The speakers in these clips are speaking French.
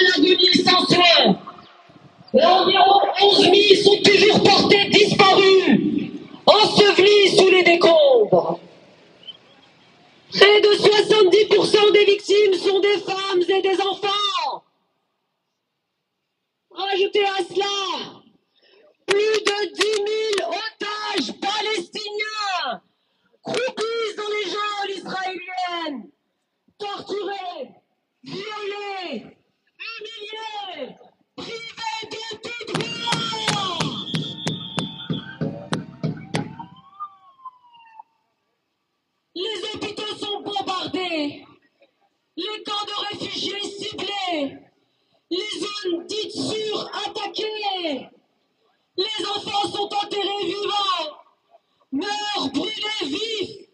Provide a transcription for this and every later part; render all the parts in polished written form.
l'agonie sans soin. Et environ 11 000 sont toujours portés disparus, ensevelis sous les décombres. Près de 70% des victimes sont des femmes et des enfants. Rajoutez à cela plus de 10 000 otages palestiniens croupis dans les geôles israéliennes, torturés, violés, humiliés, privés de tout droit. Les hôpitaux sont bombardés, les camps de réfugiés ciblés, les zones dites sûres attaquées. Les enfants sont enterrés vivants, meurent brûlés vifs,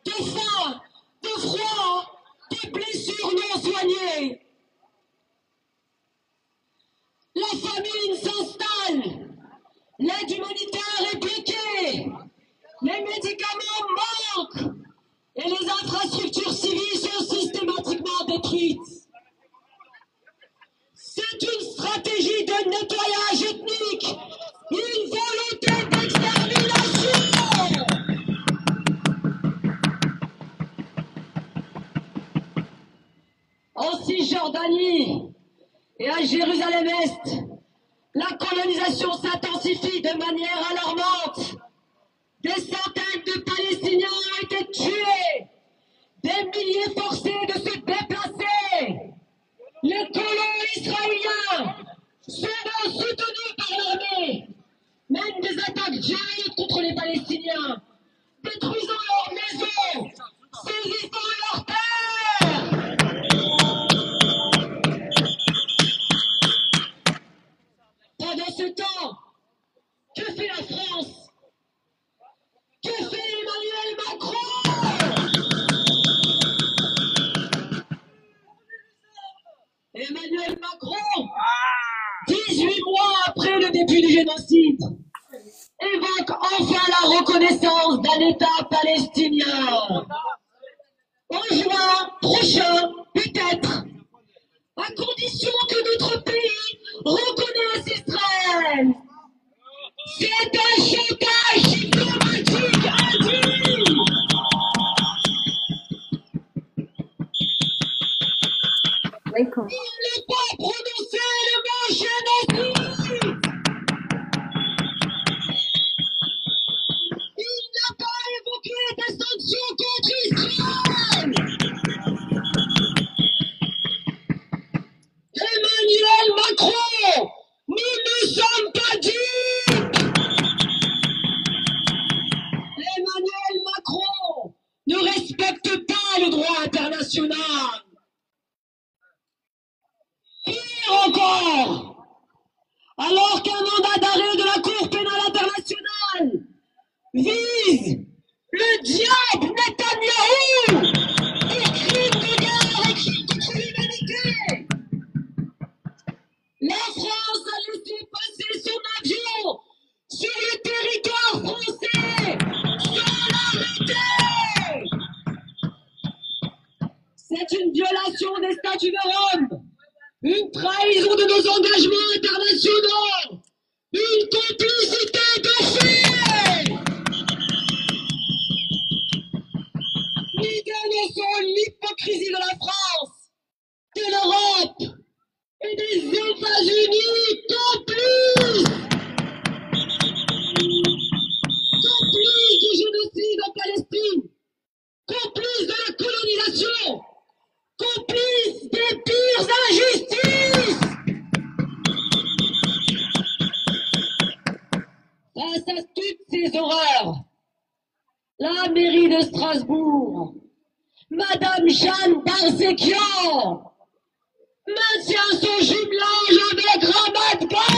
de faim, de froid, de blessures non soignées. La famine s'installe, l'aide humanitaire est bloquée, les médicaments manquent et les infrastructures civiles sont systématiquement détruites. C'est une stratégie de nettoyage ethnique, une volonté d'extermination. En Cisjordanie et à Jérusalem-Est, la colonisation s'intensifie de manière alarmante. Des centaines de Palestiniens ont été tués, des milliers forcés de se déplacer. Les colons israéliens, souvent soutenus par l'armée, mènent des attaques directes contre les Palestiniens, détruisant leurs maisons, saisissant leurs terres. Pendant ce temps, que fait la France? Que fait Emmanuel Macron? Emmanuel Macron, 18 mois après le début du génocide, évoque enfin la reconnaissance d'un État palestinien. En juin prochain, peut-être, à condition que notre pays reconnaisse Israël. C'est un chantage diplomatique indigne. Il n'a pas prononcé le mot génocide. Il n'a pas évoqué des sanctions contre Israël. Emmanuel Macron, nous ne sommes pas dupes. Emmanuel Macron ne respecte pas le droit international. Pire encore, alors qu'un mandat d'arrêt de la Cour pénale internationale vise le diable Netanyahou pour crime de guerre et crime contre l'humanité. La France a laissé passer son avion sur le territoire français sans l'arrêter. C'est une violation des statuts de Rome. Une trahison de nos engagements internationaux, une complicité de fait. Nous dénonçons l'hypocrisie de la France, de l'Europe et des États-Unis complices. Complices du génocide en Palestine, complices de la colonisation, complices des pires injustices. Face à toutes ces horreurs, la mairie de Strasbourg, Madame Jeanne Barzekian, maintient son jumelage avec Ramat Gan.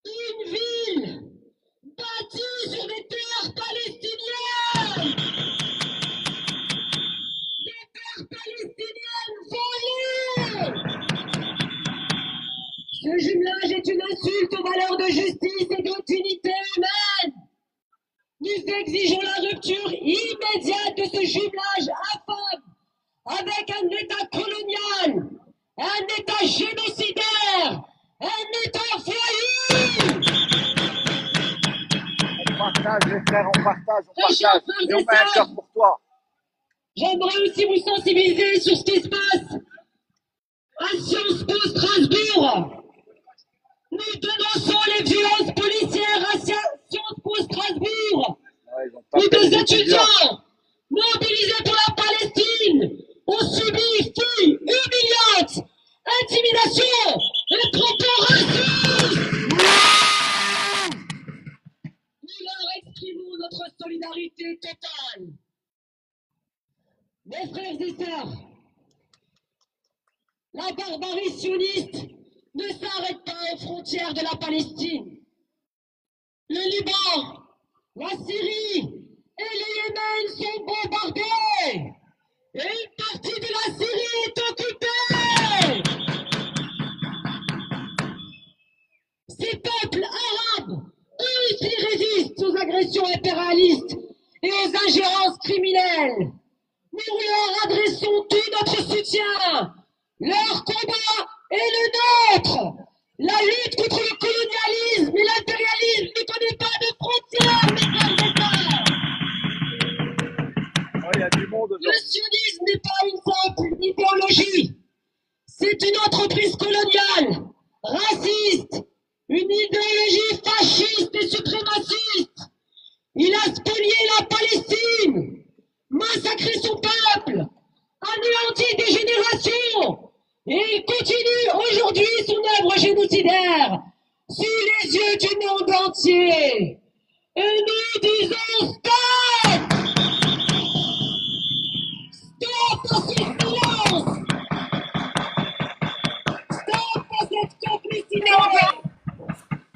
Une ville bâtie sur des terres palestiniennes. Des terres palestiniennes volées. Ce jumelage est une insulte aux valeurs de justice et de dignité humaine. Nous exigeons la rupture immédiate de ce jumelage infâme avec un État colonial, un État génocidaire, un État foyer. On partage les frères, on partage. Très chers frères Et on et met un cœur sœurs, pour toi. j'aimerais aussi vous sensibiliser sur ce qui se passe à Sciences Po Strasbourg. Nous dénonçons les violences policières à Sciences Po Strasbourg. Ouais, ils ont Nous, tapé des les étudiants. étudiants mobilisés pour la Palestine, ont subi filles humiliantes, intimidation et propos racistes. Nous leur exprimons notre solidarité totale. Mes frères et sœurs, la barbarie sioniste ne s'arrête pas aux frontières de la Palestine. Le Liban, la Syrie et le Yémen sont bombardés. Et une partie de la Syrie est occupée. Ces peuples arabes, eux aussi résistent aux agressions impérialistes et aux ingérences criminelles. Nous leur adressons tout notre soutien. Leur combat est le nôtre. La lutte contre le colonialisme et l'impérialisme ne connaît pas de frontières, mes frères et sœurs. Oh, il y a du monde Le aujourd'hui. sionisme n'est pas une simple idéologie. C'est une entreprise coloniale, raciste, une idéologie fasciste et suprémaciste. Il a spolié la Palestine, massacré son peuple, anéanti des générations. Et il continue aujourd'hui son œuvre génocidaire sous les yeux du monde entier. Et nous disons stop! Stop à ce silence! Stop à cette complicité!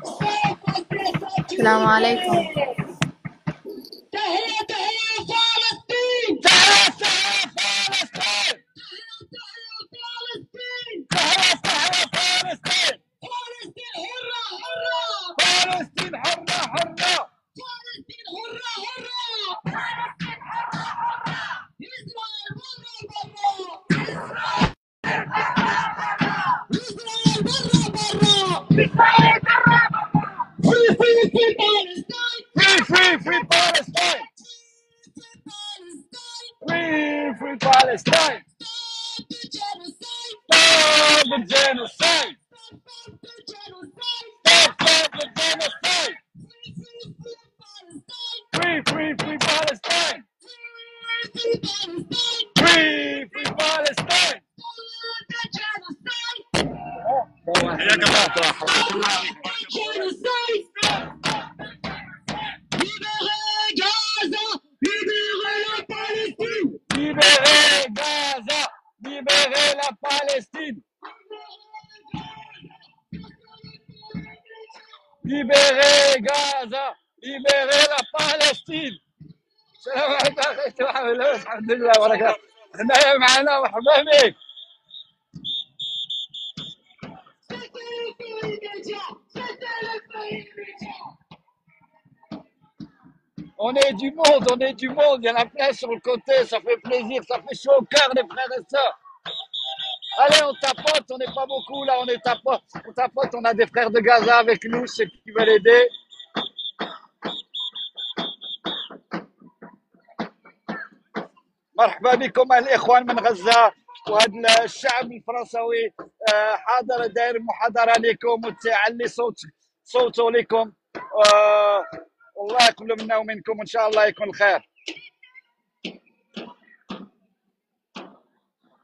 Stop à cette impunité! السلام عليكم. تحية تحية فلسطين! تحية تحية فلسطين! تحية فلسطين! تحية تحية فلسطين! فلسطين حرة حرة! فلسطين حرة حرة! فلسطين حرة حرة! فلسطين حرة حرة! إسرائيل برا برا! إسرائيل برا برا! Free Palestine! Free Palestine! Free Palestine! Stop the genocide! Stop the genocide! Stop the genocide! Free Palestine! Free Palestine! Free Palestine! Stop the genocide! حياك الله صراحة. Genocide! Libérez Gaza! Libérez la Palestine! Libérez Gaza! Libérez la Palestine! Libérez Gaza! Libérez la Palestine! السلام عليكم اخي الحمد لله وبركاته. هنايا معنا مرحبا بك. On est du monde, il y en a plein sur le côté, ça fait plaisir, ça fait chaud au cœur les frères et sœurs. Allez, on tapote, on n'est pas beaucoup là, on tapote, on a des frères de Gaza avec nous, ceux qui veulent aider. مرحبا بكم الاخوان من غزه وهذا الشعب الفرنساوي حاضر داير محاضره لكم وتعلي صوته لكم والله يقبل منا ومنكم ان شاء الله يكون الخير.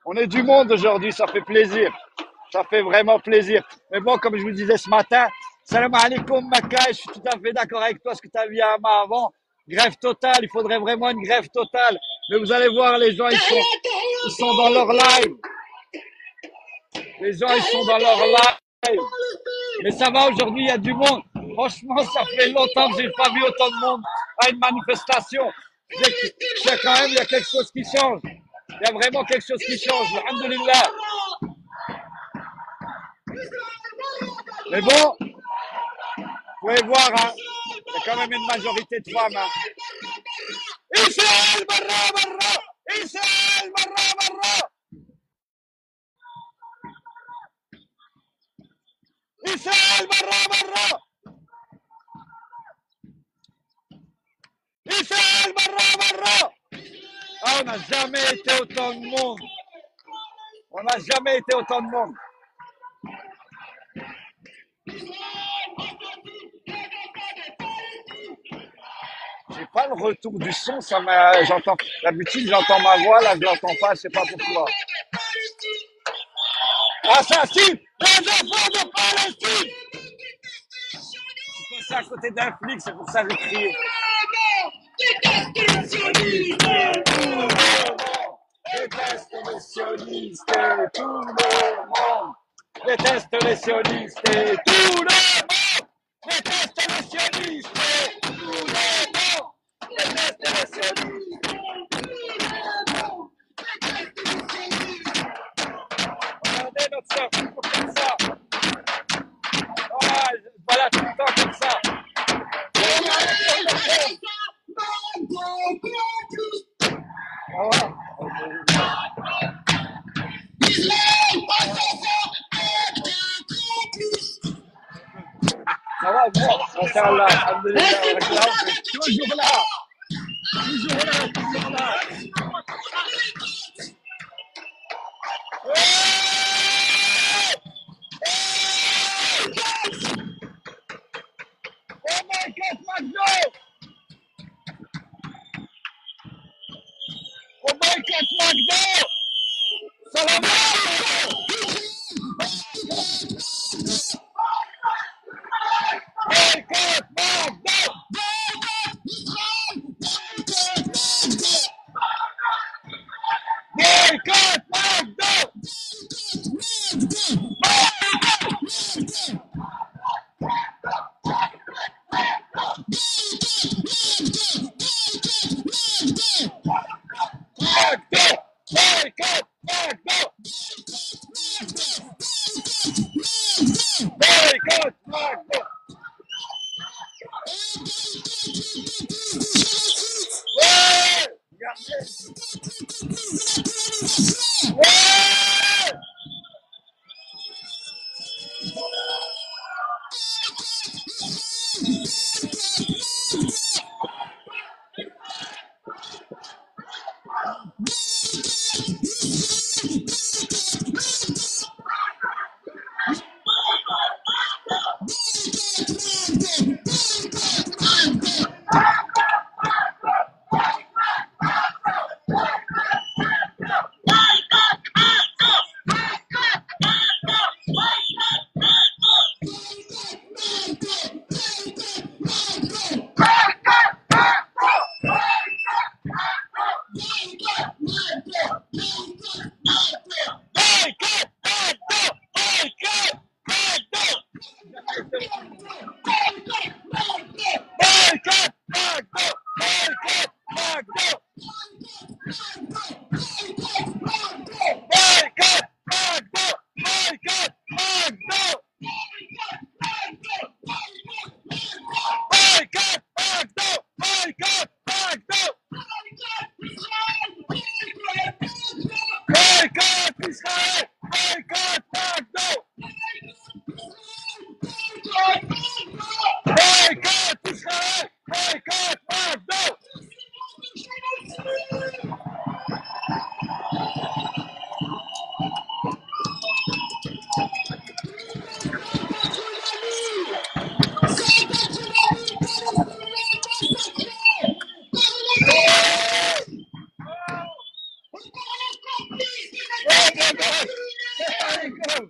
On est du monde aujourd'hui, ça fait plaisir. Ça fait vraiment plaisir. Mais bon, comme je vous disais ce matin, salam alaikum Makai, je suis tout à fait d'accord avec toi ce que tu as vu avant. Grève totale, il faudrait vraiment une grève totale. Mais vous allez voir, les gens, ils sont dans leur live. Les gens, ils sont dans leur live. Mais ça va, aujourd'hui, il y a du monde. Franchement, ça fait longtemps que je n'ai pas vu autant de monde à une manifestation. C'est quand même, il y a quelque chose qui change. Il y a vraiment quelque chose qui change. Alhamdulillah. Mais bon, vous pouvez voir, hein, il y a quand même une majorité de femmes. Hein. Israël, barra, barra. on n'a jamais été autant de monde. On n'a jamais été autant de monde. J'ai pas le retour du son, j'entends, d'habitude j'entends ma voix, là je l'entends pas, je sais pas pourquoi. Assassine les enfants de Palestine! C'est à côté d'un flic, c'est pour ça que j'ai crié. Déteste les sionistes et tout le monde. Déteste les sionistes et tout le monde. Déteste les sionistes et tout le monde. Déteste les sionistes. Regardez notre soeur, toujours comme ça. Voilà, voilà tout le temps comme ça. Ça va, bon, Inch'Allah, alhamdoulilah, toujours là, toujours là, toujours là. Oh my God, McDo! Oh my God, McDo! Salam alaikum! Boycott McDo! Boycott McDo! McDo! Boycott McDo! Boycott McDo! Ouais! Regardez! Ouais! Boycott McDo! Boycott McDo! Boycott McDo! Boycott McDo! Boycott McDo! Boycott McDo! Boycott McDo! Boycott McDo! Boycott Israël! Boycott McDo! Boycott Israël! Boycott McDo! Oh my God! There you go!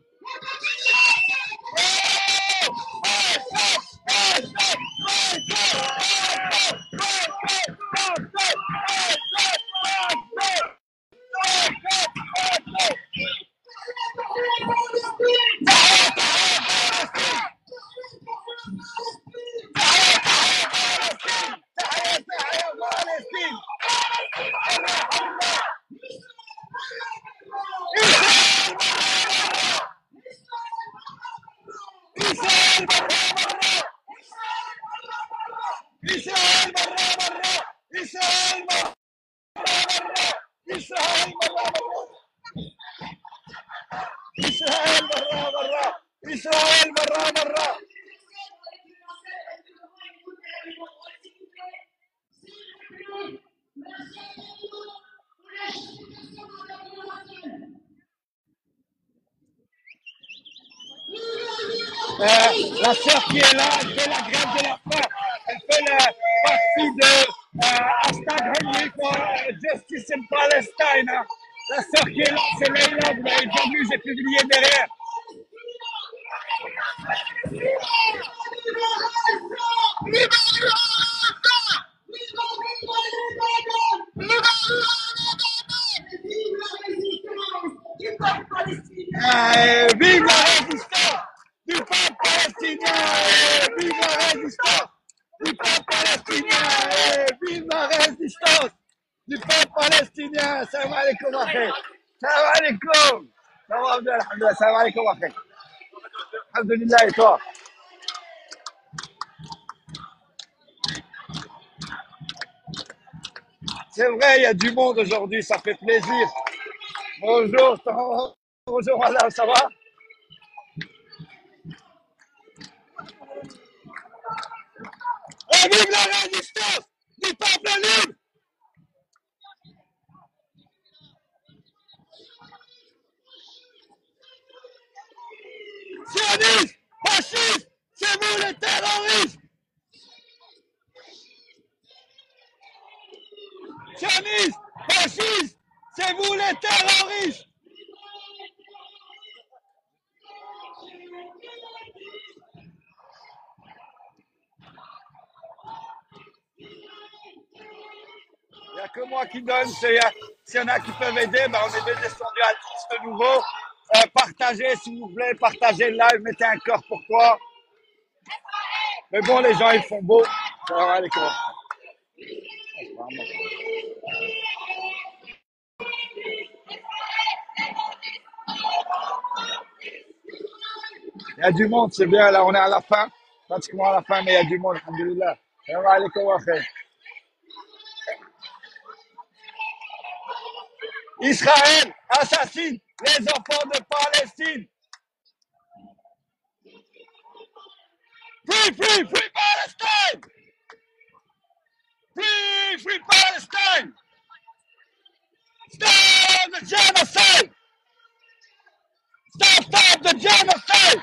إسرائيل برا برا إسرائيل برا برا إسرائيل برا برا إسرائيل برا برا إسرائيل برا برا La sœur qui est là, elle fait la grève de la faim. Elle fait la partie de Hashtag Hungry for Justice in Palestine. Hein. La sœur qui est là, c'est Leïla. Vous l'avez déjà vu, j'ai publié derrière. Vive la résistance du peuple palestinien! Vive la résistance du peuple palestinien! Vive la résistance du peuple palestinien! Salam alaikum, akhi! Salam alaikum! Salam alaikum, akhi! Alhamdulillah, et toi? C'est vrai, il y a du monde aujourd'hui, ça fait plaisir. Bonjour, bonjour madame, ça va? Et vive la résistance du peuple libre! Sionistes, fascistes, c'est vous les terroristes! Sionistes, fascistes, c'est vous les terroristes! Il n'y a que moi qui donne. S'il y en a qui peuvent aider, ben on est descendu à 10 de nouveau. Partagez, s'il vous plaît, partagez le live, mettez un cœur pour toi. Mais bon, les gens, ils font beau. Salam alaikum. Il y a du monde, c'est bien. Là, on est à la fin, pratiquement à la fin, mais il y a du monde, alhamdoulilah. Salam alaikum wa khair. Israël assassine les enfants de Palestine. Free, free, free Palestine! Free, free Palestine! Stop the genocide! Stop the genocide!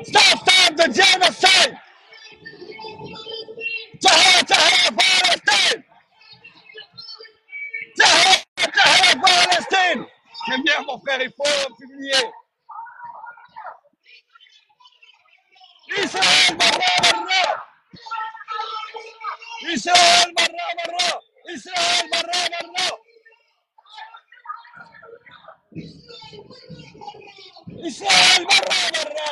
Stop the genocide! Tahrir Palestine! Tahrir Palestine! C'est bien mon frère, il faut publier. Israël barra barra! Israël barra barra! Israël barra barra! Israël barra barra!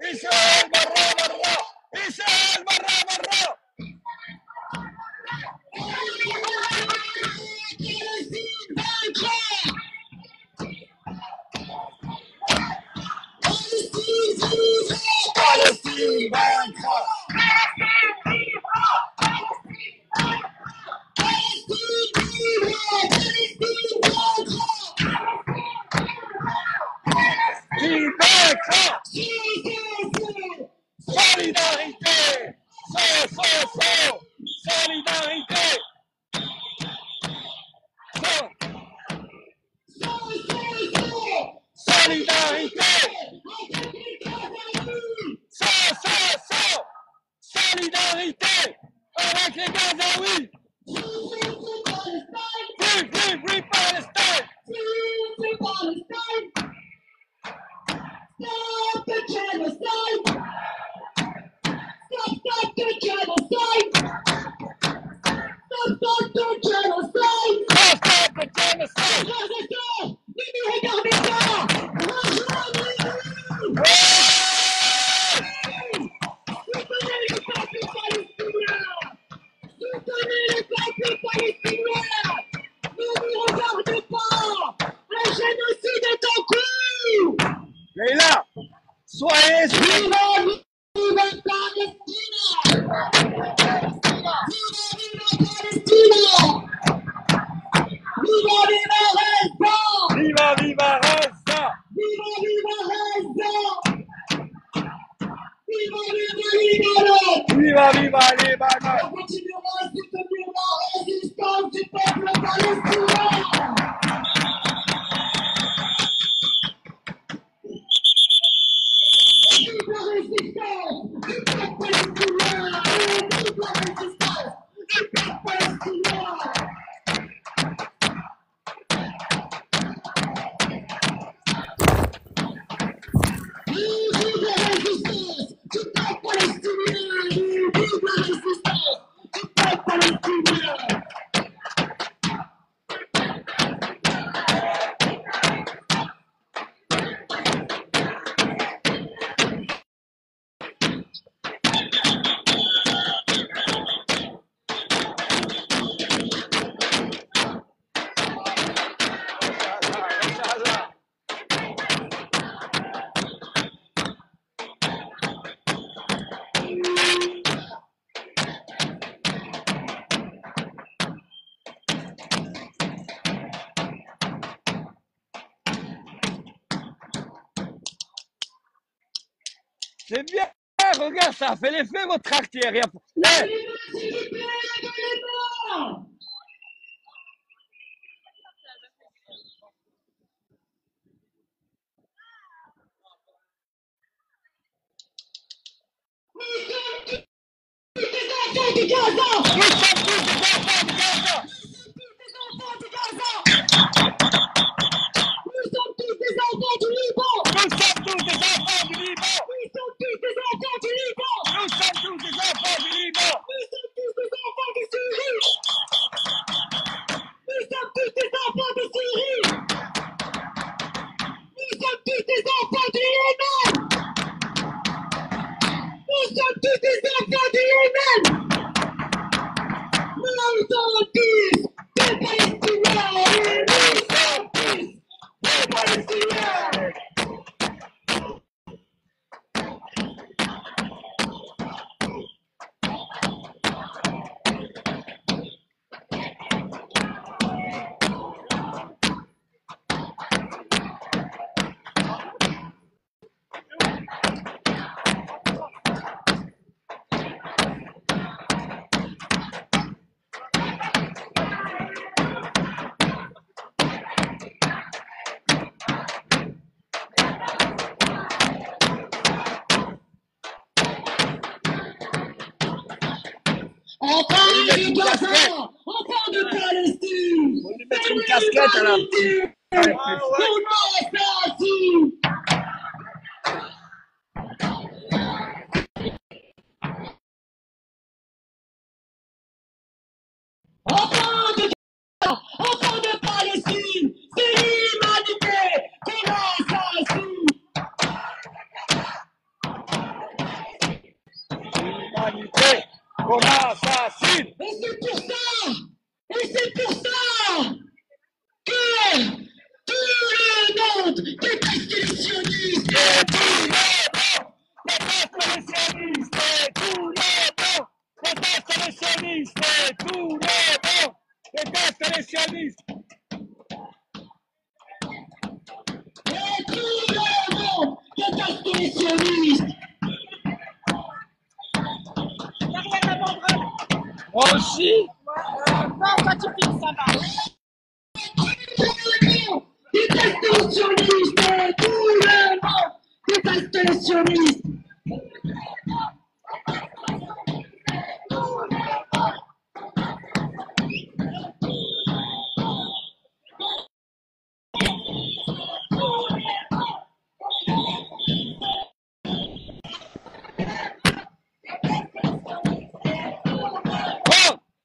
Israël barra barra! Israël barra barra! Palestine vaincra! Qui vaincra! Solidarité! Solidarité! Solidarité! Solidarité! Avec les Gazaouis! Free, free, free Palestine! Stop the genocide! Stop the genocide! Stop the genocide! Stop the genocide! Regardez ça! C'est bien, regarde, ça a fait l'effet, votre artère. Levez les mains, s'il vous plaît, levez les mains. Nous sommes tous des enfants de Gaza. Nous sommes tous des enfants de Gaza. Des enfants de Gaza. Nous sommes tous des enfants du Liban. Nous sommes tous des enfants du Liban. Nous sommes tous des enfants du Liban. Nous sommes tous des enfants du Liban. Nous sommes tous des enfants de Syrie. Nous sommes tous des enfants de Syrie. Nous sommes tous des enfants du Yémen. Nous sommes tous des enfants du Yémen. Nous sommes tous des Palestiniens. Nous sommes tous des Palestiniens. Enfants de Gaza, enfants de Palestine, On lui mettre une casquette à la Palestine, on assassine. Enfants de Gaza, enfants de Palestine, c'est l'humanité qu'on assassine. L'humanité qu'on assassine. Et c'est pour ça que tout le monde déteste les sionistes. Et tout le monde déteste les sionistes. Et tout le monde déteste les sionistes. Et tout le monde déteste les sionistes. Et tout le monde déteste les sionistes. Moi aussi. Non, quand tu filmes, ça va. Déteste les sionistes. Et tout le monde déteste les sionistes. On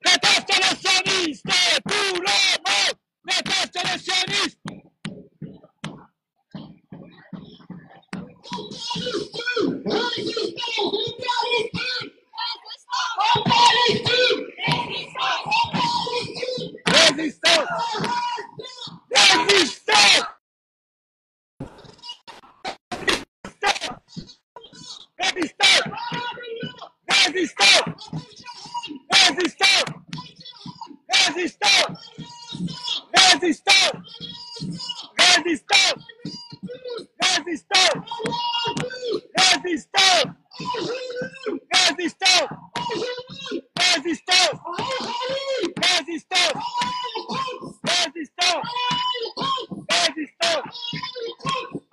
déteste les sionistes. Et tout le monde déteste les sionistes. Résistance. Résistance. Résistance. Résistance. Résistance. Résistance. Résistance. Résistance. Résistance. Résistance. Résistance. Résistance. Résistance. Résistance.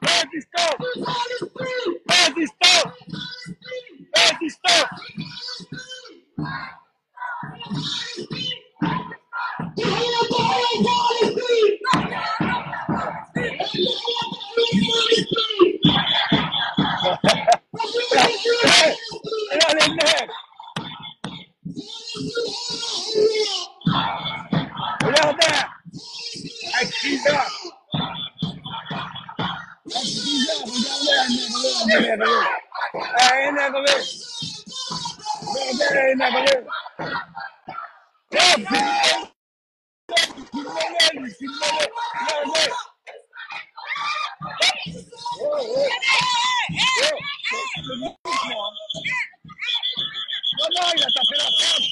Résistance. Résistance. Résistance. Résistance. Et là, les nerfs. Regardez. Un crisard. Un crisard, regardez, un énervé. Un énervé. Regardez, un énervé. Oh, putain. Filmez-le, lui, filmez-le. Regardez. Oh, oh. Oh, c'est le mouvement. Non, non, il a tapé la femme.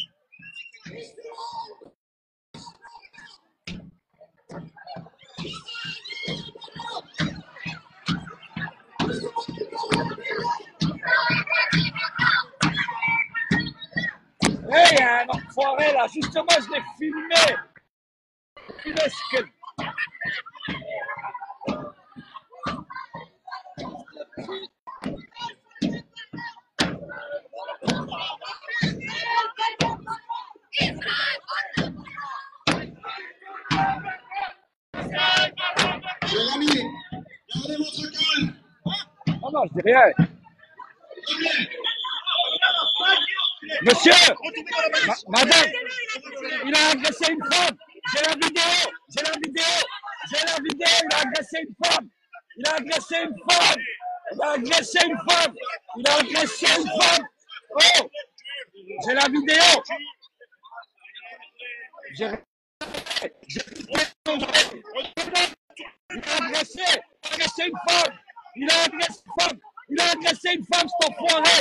un enfoiré là. Justement, je l'ai filmé. Filesken. Cher ami, gardez votre calme. Oh non, je dis rien. Monsieur, madame, il a agressé une femme. J'ai la vidéo, j'ai la vidéo, j'ai la vidéo. Il a agressé une femme. Il a agressé une femme. Il a agressé une femme. Il a agressé une femme. Oh, j'ai la vidéo. J'ai il a agressé une femme. Il a agressé une femme. Il a agressé une femme, cet enfoiré.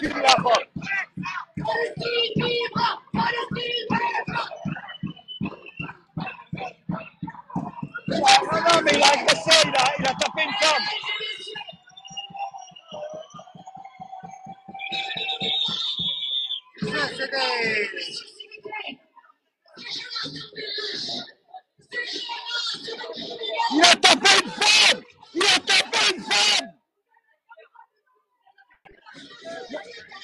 Filme la femme. Ah, non, mais il a agressé, il a tapé une femme. Il a tapé une femme. Il a tapé une femme.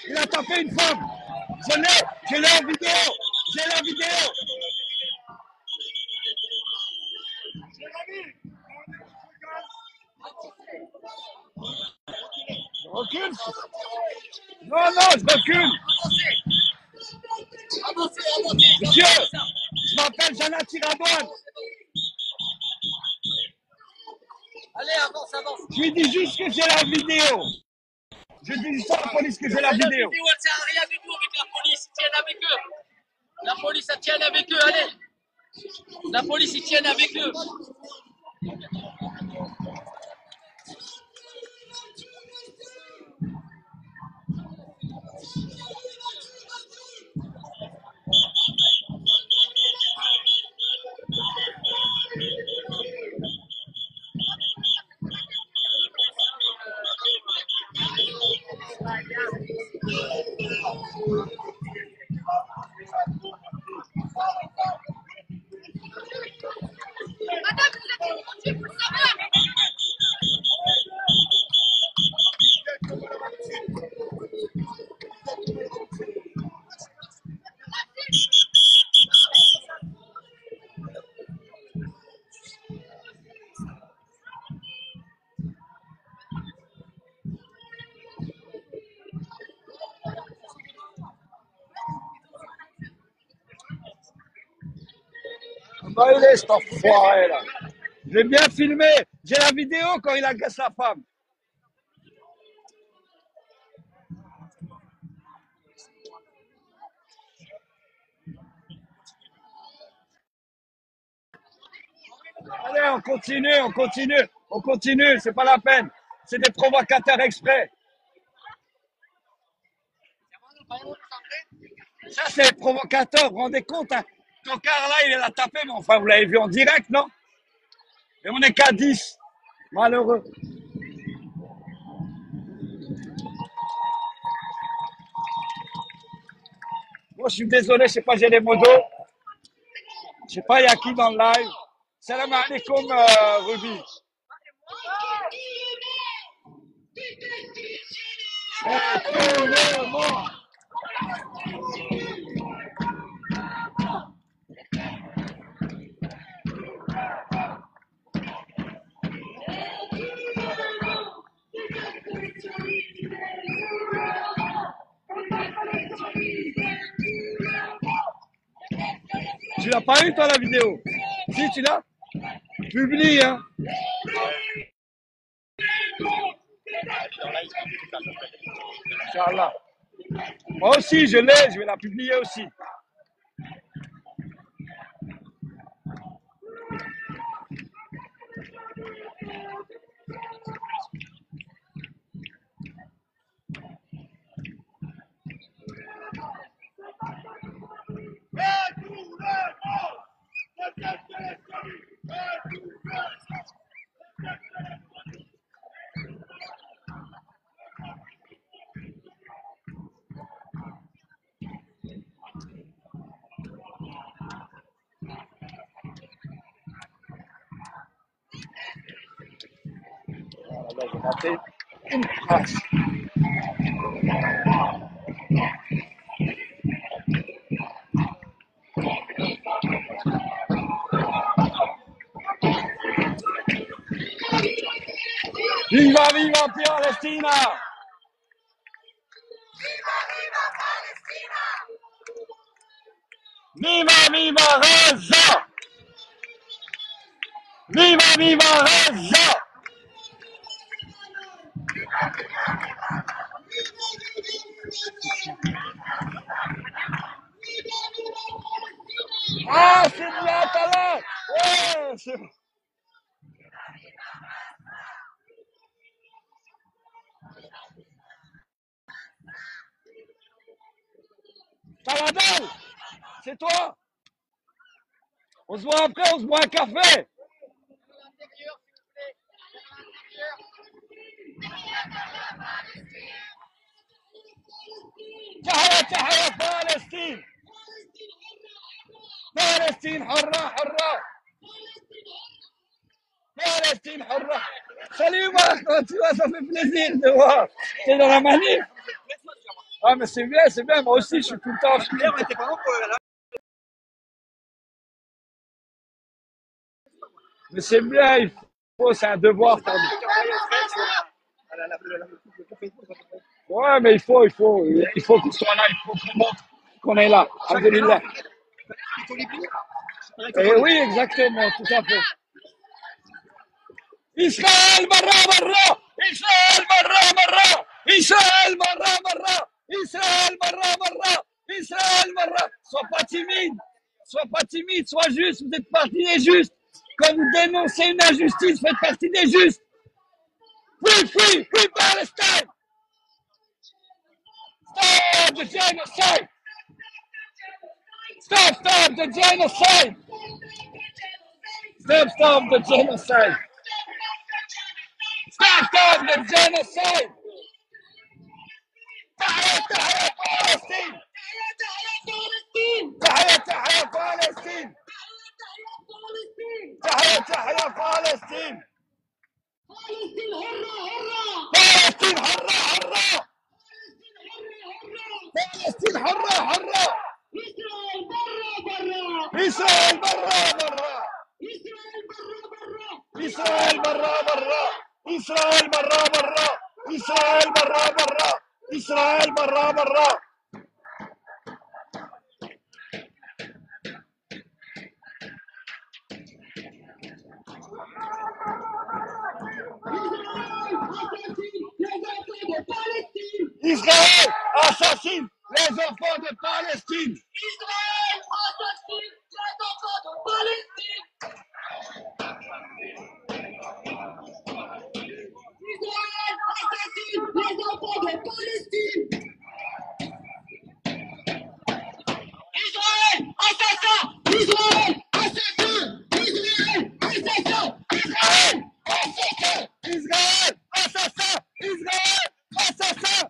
Il a tapé une femme. Je l'ai en vidéo. J'ai la vidéo. Je recule. Non, non, je recule. Monsieur, je m'appelle Jana Tiradouane. Allez, avance, avance. Je lui dis juste que j'ai la vidéo. Je dis juste à la police que j'ai la vidéo. La vidéo, elle sert à rien du tout avec la police. Ils tiennent avec eux. La police, elle tienne avec eux. Allez. La police, ils tiennent avec eux. Madame, vous êtes une faut le savoir. Bah, il est cet enfoiré là. J'ai bien filmé. J'ai la vidéo quand il agresse la femme. Allez, on continue, on continue, on continue. C'est pas la peine. C'est des provocateurs exprès. Ça, c'est provocateur. Vous vous rendez compte, hein? Tocard là, il l'a tapé, mais enfin, vous l'avez vu en direct, non? Et on n'est qu'à 10. Malheureux. Moi, je suis désolé, je sais pas, j'ai les mots d'eau. Je sais pas, il y a qui dans le live. Salam alaikum, Ruby. Tu l'as pas eu, toi, la vidéo? Si, tu l'as? Publie, hein. Inch'Allah. Moi aussi, je l'ai, je vais la publier aussi. Là, j'ai raté une passe. Viva, viva Palestina! Viva, viva Gaza! Viva, viva Gaza! Ah, c'est bien, Talal! Ouais, c'est bon. Taladal, c'est toi? On se voit après, on se boit un café. تحيا تحيا فلسطين فلسطين حرة حرة Palestine حرة. Salut Marc, tu vois, ça fait plaisir de voir. T'es dans la manif. Ah mais c'est bien, moi aussi je suis tout le temps. Mais c'est bien, il faut, c'est un devoir. Ouais, mais il faut qu'on soit là, il faut qu'on montre qu'on est là. Alhamdulillah. Et oui, exactement, tout à fait. Israël, barra, barra! Israël, barra, barra! Israël, barra, barra! Israël, barra, barra! Israël, barra! Sois pas timide, sois juste, vous êtes partie des justes. Quand vous dénoncez une injustice, faites partie des justes. Free Palestine! Stop the genocide! Stop the genocide! Stop the genocide! Stop the genocide! تحيا تحيا فلسطين! تحيا تحيا فلسطين! تحيا تحيا فلسطين! فلسطين حرة حرة! فلسطين حرة حرة! إسرائيل برا برا! إسرائيل برا برا! إسرائيل برا برا! إسرائيل برا برا! إسرائيل برا برا! Israël assassine les enfants de Palestine! Israël assassine les enfants de Palestine! Israël assassine les enfants de Palestine! Israël assassin! Israël assassin! Israël assassin! Israël assassin! Israël assassin! Israël assassin!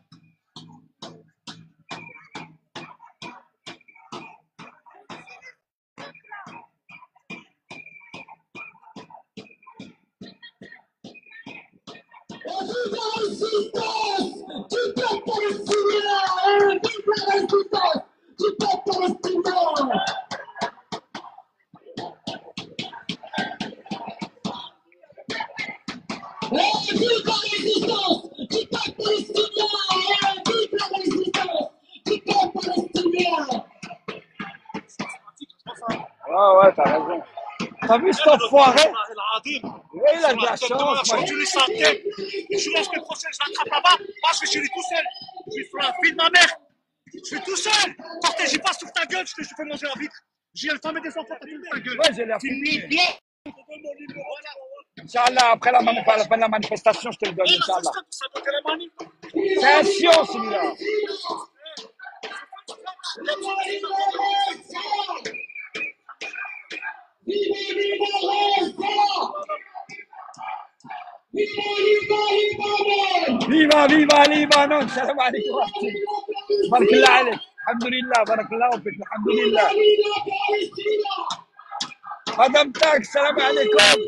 Vive la résistance du peuple palestinien! Vive la résistance du peuple palestinien! Vive la résistance du peuple palestinien! Vive la résistance du peuple palestinien! Ouais, t'as raison. T'as vu cet enfoiré? Oui, il a de la chance. Moi, Je la semaine prochaine, je l'attrape là-bas. Moi, je vais chez lui tout seul. Je vais sur la fille de ma mère. Je suis tout seul. Cortège, j'y passe sur ta gueule. Je te fais manger la vitre. J'ai le temps de des enfants, t'as tout ta gueule. Ouais, j'ai l'air Tu me filmé. bloques. Inch'Allah, après la manif, à la fin de la manifestation, je te le donne, Inch'Allah. C'est un chiant, celui-là. Viva, viva Libanon! Salam alaikum. بارك الله عليك. الحمد لله، بارك الله فيك. الحمد لله. Madame Tac, salam alaikum.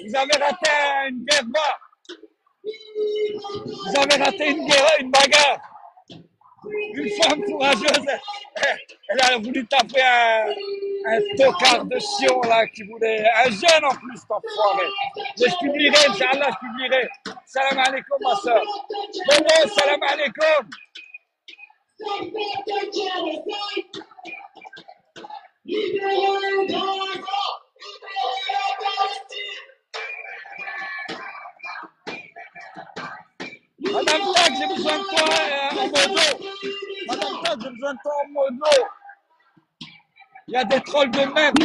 Vous avez raté une guerre. Vous avez raté une guerre, une bagarre. Une femme courageuse, elle a voulu taper un tocard de Sion là qui voulait. Un jeune en plus, cet enfoiré. Mais je publierai, Inch'Allah, je publierai. Salam alaikum, ma soeur. Bobo, salam alaikum. Madame Tak, j'ai besoin de toi en modo. Madame Tak, j'ai besoin de toi en modo. Il y a des trolls de merde.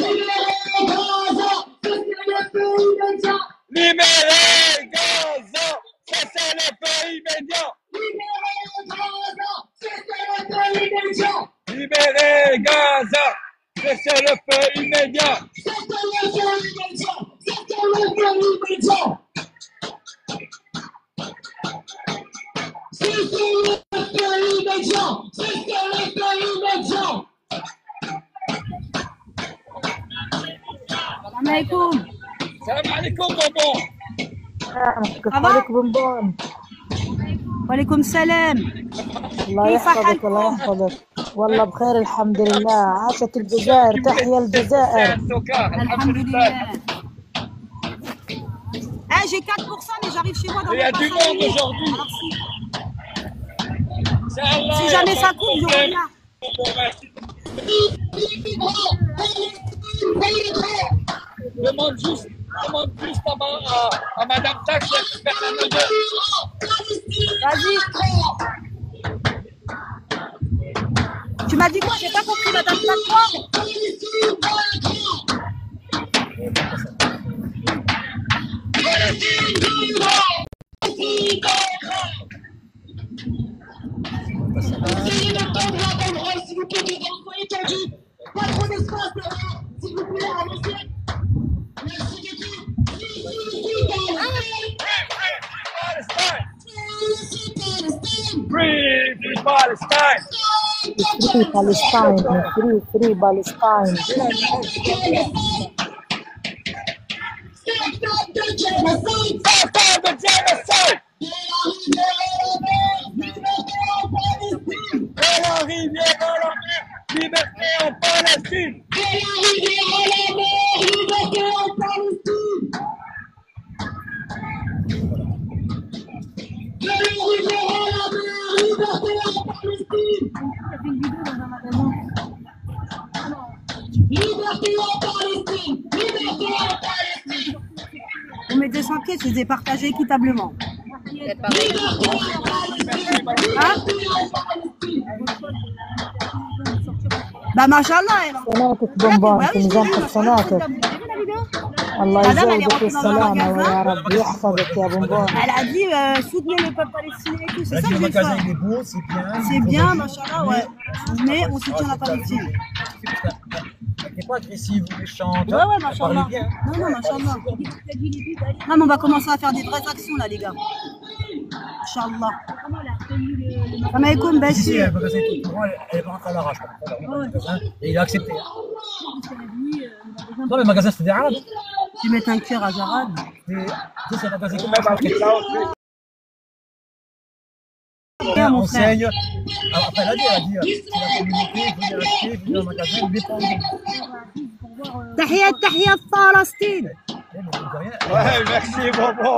Libérez Gaza, ça c'est le pays médian. Libérez Gaza, c'est le pays médian. السلام عليكم. Salam alaikum, bonbon. كيف حالك بونبون؟ وعليكم السلام. الله كيف يحفظك الله حالكم؟ يحفظك. والله بخير الحمد لله. عاشت الجزائر، تحيا الجزائر. الحمد لله. Ah, j'ai 4%, mais j'arrive chez moi dans Il y a mon du passe à monde lui. aujourd'hui. Alors, C'est Allah, si il y a jamais pas ça de coupe, je problème. reviens. Bonbon, merci. Demande juste à Madame Tak si elle peut faire un modo. Vas-y. Tu m'as dit quoi? J'ai pas compris, madame plateforme. Essayez d'attendre la banderole, s'il vous plaît, devant, soyez tendus. Pas trop d'espace derrière, s'il vous plaît, avancez. Merci beaucoup. Free Palestine! Free Palestine, free Palestine. Stop the genocide! De la rivière à la mer, liberté en Palestine! On met 200 pieds, c'est départagé équitablement. Hein? Bah, machallah, elle. حسناتك بونبون، في ميزان حسناتك. الله Madame, elle est يزودك rentrée dans un بالسلامة magasin. ويا رب يحفظك يا بونبون. Elle a dit soutenez le peuple palestinien et tout. C'est ça que Le je vais magasin faire. il est beau, c'est bien. C'est bien, machallah, ouais. Mais on soutient la Palestine. Elle n'est pas agressive ou méchante. Ouais, ouais, Elle parle machallah. bien. Non, non, machallah. Non, mais on va commencer à faire des vraies actions là, les gars. Inch'Allah. Salam alaikum, Si, Bassi. le magasin est tout. Pour moi, elle est pas rentrée à l'arrache. Et il a accepté. Non, le magasin c'était des arabes. Tu mets un cœur à Jarad. C'est un magasin qui Même avec là aussi. Bien, mon frère. enseigne. Après, elle a dit, c'est la communauté, vous voulez acheter, vous voulez un magasin, vous dépendez. Tahiyat, tahiyat, Palestine. Ouais, merci, bonbon.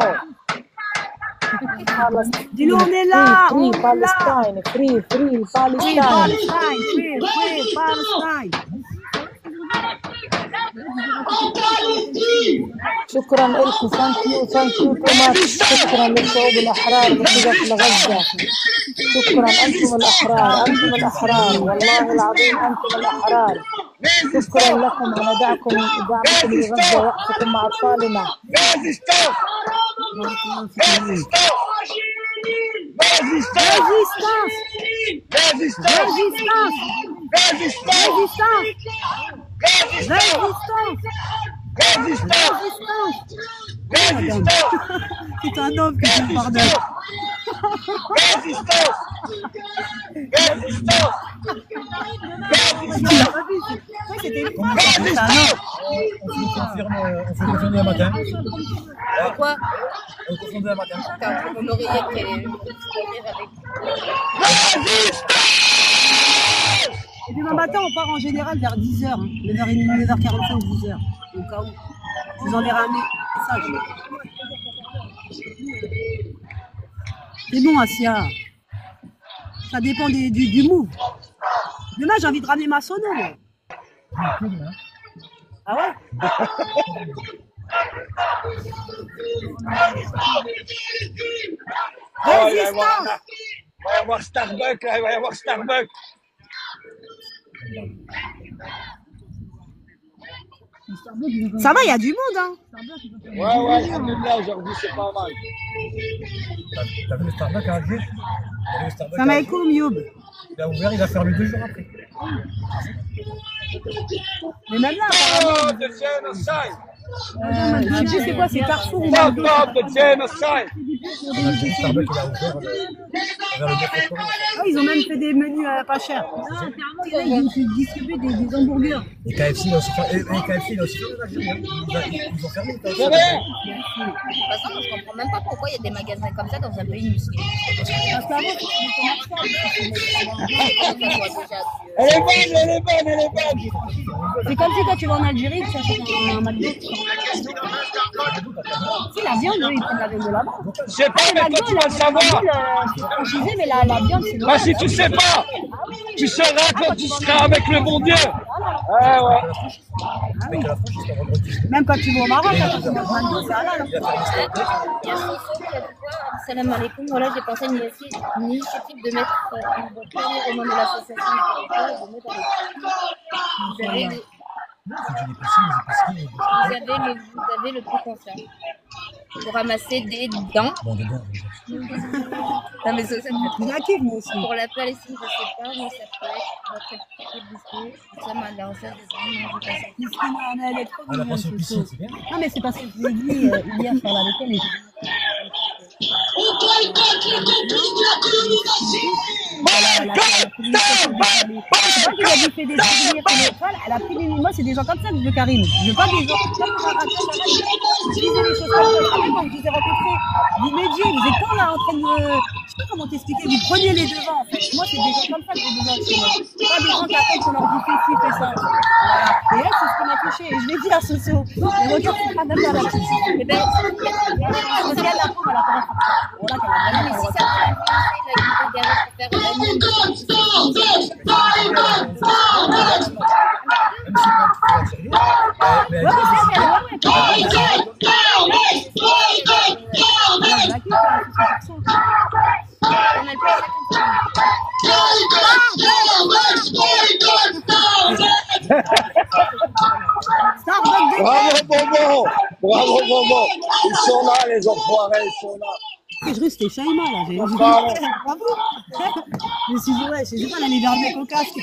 Dis-nous, on est là. Free On est là. Palestine, free Free Palestine. Palestine. Free Palestine. شكرا لكم. ثانك يو تو ماتش. شكرا للشعوب الاحرار بقضاء غزه. شكرا، انتم الاحرار، انتم الاحرار، والله العظيم انتم الاحرار. شكرا لكم على دعمكم لغزه ووقفتكم مع اطفالنا. Résistance! Résistance! Résistance! Résistance. Résistance! Résistance. Résistance! Résistance. Résistance! Résistance. Résistance! C'est un homme que tu me pardonnes. Résistance! Résistance! Tu l'as pas vu. Ouais, c'était une femme. C'est un homme. On se le confirme demain matin. Quoi? On le confirme demain matin. T'es en train de l'oreillette qui est avec. Et demain matin, on part en général vers 10h, hein, 9h30, 9h45, 10h. Au cas où. Je vous enverrai un message. C'est bon, Asia. Ça dépend du move. Demain, j'ai envie de ramener ma sono, moi. Ah ouais? Oh, il va y Résistance! avoir Starbucks, là, il va y avoir Starbucks. Ça va, il y a du monde, hein. Ouais, alhamdoulilah, aujourd'hui, c'est pas mal. T'as vu le Starbucks à Alger? T'as vu le Starbucks Salam à Alger? alaikum, Youb. Il a ouvert, il a fermé 2 jours après. Mais même là, Stop the genocide! je sais plus c'est quoi, c'est Carrefour ou Stop McDo. the genocide! Le Starbucks, il a ouvert vers le 9 octobre. Ah, ils ont même fait des menus pas chers. Non, carrément, ils ont distribué des hamburgers. Et KFC, il a aussi fermé. Et KFC, il a aussi fermé l'Algérie. Ils ont fermé le KFC. C'est vrai? De toute façon, je comprends même pas pourquoi il y a des magasins comme ça dans un pays musulman. Parce qu'avant, Elle est bonne! c'est comme si quand tu vas en Algérie, tu achètes un McDo. Si la viande, eux, ils prennent la viande de là-bas. Je sais pas, mais toi, tu vas le savoir. C'est franchisé, mais la viande, c'est Bah, si tu sais pas, tu sauras quand tu seras avec le bon Dieu. Ah ouais. Avec la franchise, c'est vendredi. Même quand tu vas au Maroc, quand tu vas au McDo, c'est halal. Il y a Sissoko qui a dit quoi? Salam alaikum. Voilà, j'ai pensé à une initiative de mettre une voiture au nom de l'association de mettre avec. Vous avez le prix conscient pour ramasser des dents. Bon, des dons. Non, mais ça, Il y a qui, moi aussi. pour la Palestine, je sais pas, mais ça peut être votre petit discours. Nous sommes à la recherche des animaux. Elle est trop Ah, la mignonne, pension ce piscine, saut. c'est bien. Non, mais c'est parce que je l'ai dit hier sur la week-end. Et On boycotte le complice de la colonisation. il a dit fait des souvenirs téléphone, elle a pris des moi c'est des gens comme ça que je veux Karim. Je veux pas des gens comme ça. Je disais des choses comme ça. Après quand je vous ai rencontrés, vous m'aidiez, vous êtes pas là en train de. Je sais pas comment t'expliquer, vous preniez les devants en fait. Moi c'est des gens comme ça que j'ai besoin chez moi. Pas des gens qui attendent qu'on leur dit fais ci, fais ça. Voilà. Et elle c'est ce qui m'a touché. Et je l'ai dit à Soso. Les regards sont pas même dans la petite. Et ben parce qu'elle la pauvre, elle a pas rencontré. Voilà qu'elle a vraiment Mais si rencontré. ça peut influencer la vie de pour faire la Même si pas tout pour la Syrie, Bravo, Bonbon! Bravo, Bonbon! Ils sont là, les enfoirés, ils sont là. Je crois que c'était Shaima là. J'ai dit Bravo. bravo. Je me suis dit, ouais, je sais pas, elle allait vers le mec au casque.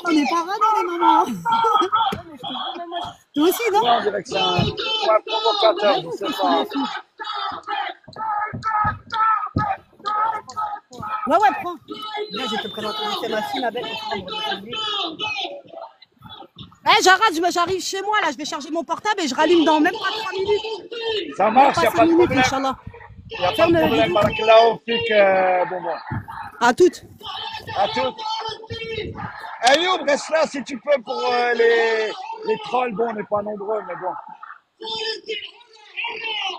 On n'est pas radins les mamans. Toi aussi, non? On dirait que c'est un provocateur, je sais pas. Ouais, prends. Là, je vais te présenter. C'est ma fille, ma belle. Eh, j'arrive chez moi là, je vais charger mon portable et je rallume dans même pas 3 minutes. Ça marche, Pas il n'y a 5 pas de minutes, problème. Inch'Allah. Il n'y a pas de problème. Barakallahu fik, Bonbon. À toutes. À toutes. Ayoub, reste là si tu peux pour les trolls. Bon, on n'est pas nombreux, mais bon.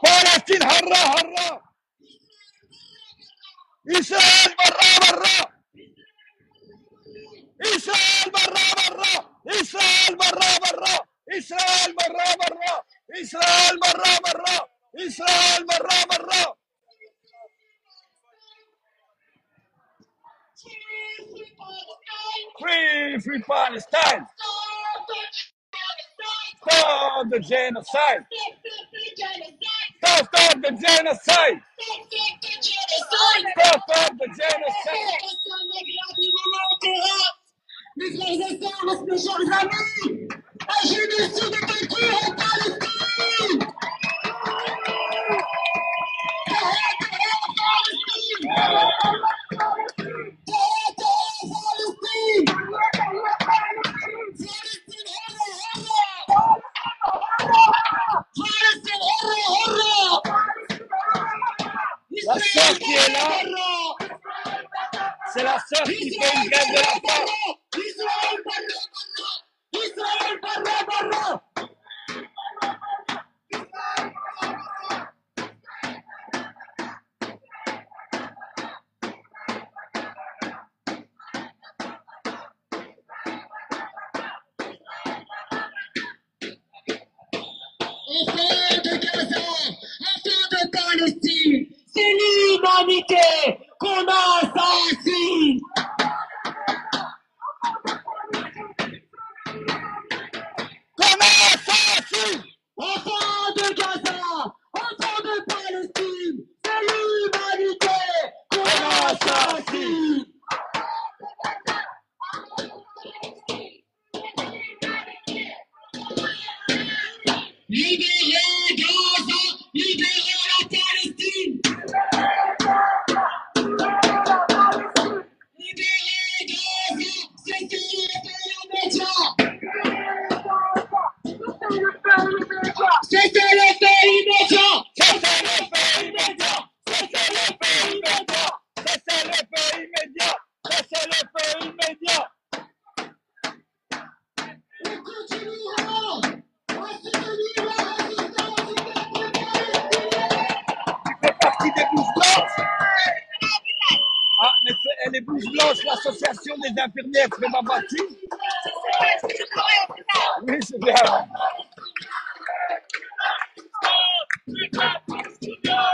Palestine, harra, harra. Israël, barra, barra. Israël, barra, barra. Israël, barra, barra. Israël, barra, barra. Israël, barra, barra. Israël, barra, barra. Free Palestine. Stop the genocide. Stop the genocide. Stop the genocide. Mes frères et sœurs, mes chers amis, un génocide est en cours en Palestine. enfants de Gaza, enfants de Palestine, c'est l'humanité qu'on assassine. Qu'on assassine! Enfants de Gaza, enfants de Palestine, c'est l'humanité qu'on assassine. Libérez Gaza, libérez la Palestine. Libérez Gaza, cessez les médias. Cessez les faits immédiats. Cessez le feu immédiat! Cessez le feu immédiat! Cessez le feu immédiat! Cessez le feu immédiat! Nous continuerons à soutenir la résistance du peuple palestinien. Tu fais partie des blouses blanches? Ah, mais les blouses blanches, l'association des infirmières, tu fais pas partie? Oui, c'est bien.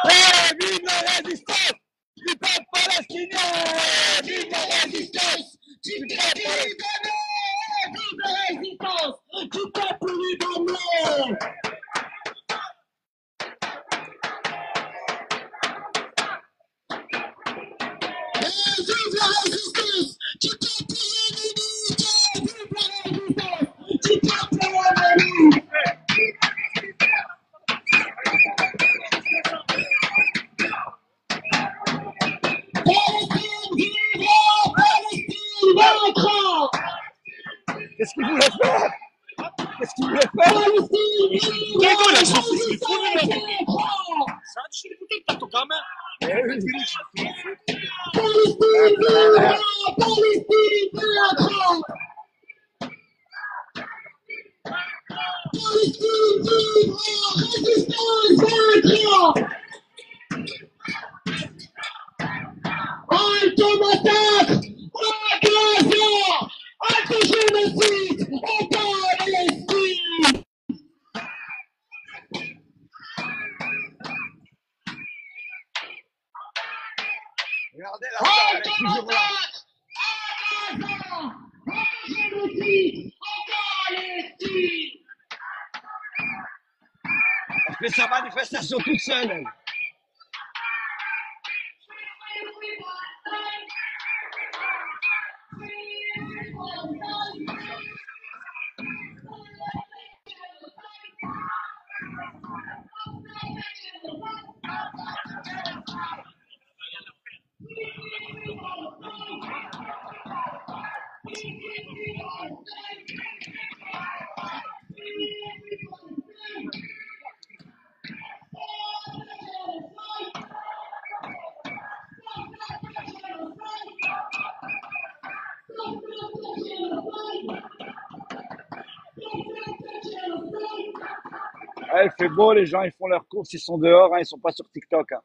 Hey, vive la résistance du peuple palestinien! Vive la résistance Du du peuple peuple libanais, vive la résistance du peuple libanais. Et vive la résistance du peuple yéménite. Vive la résistance du peuple yéménite. Palestine vivra, Palestine vaincra. Qu'est-ce qu'il voulait faire? Qu'est-ce qu'il voulait faire? Palestine vivra, Diego, la chance, Palestine c'est fou, le mec. vaincra. Ça, tu sais, écoutez, t'as ton gamin. Eh oui. Palestine vivra, Palestine vaincra. Palestine vivra, résistance vaincra. Halte au massacre, à Gaza, halte au génocide, en Palestine. Regardez la salle, elle Halte est au toujours là. massacre, à Gaza, halte au génocide, en Palestine. Elle fait sa manifestation toute seule, elle. Ah, il fait beau, les gens, ils font leurs courses, ils sont dehors, hein, ils sont pas sur TikTok. Hein.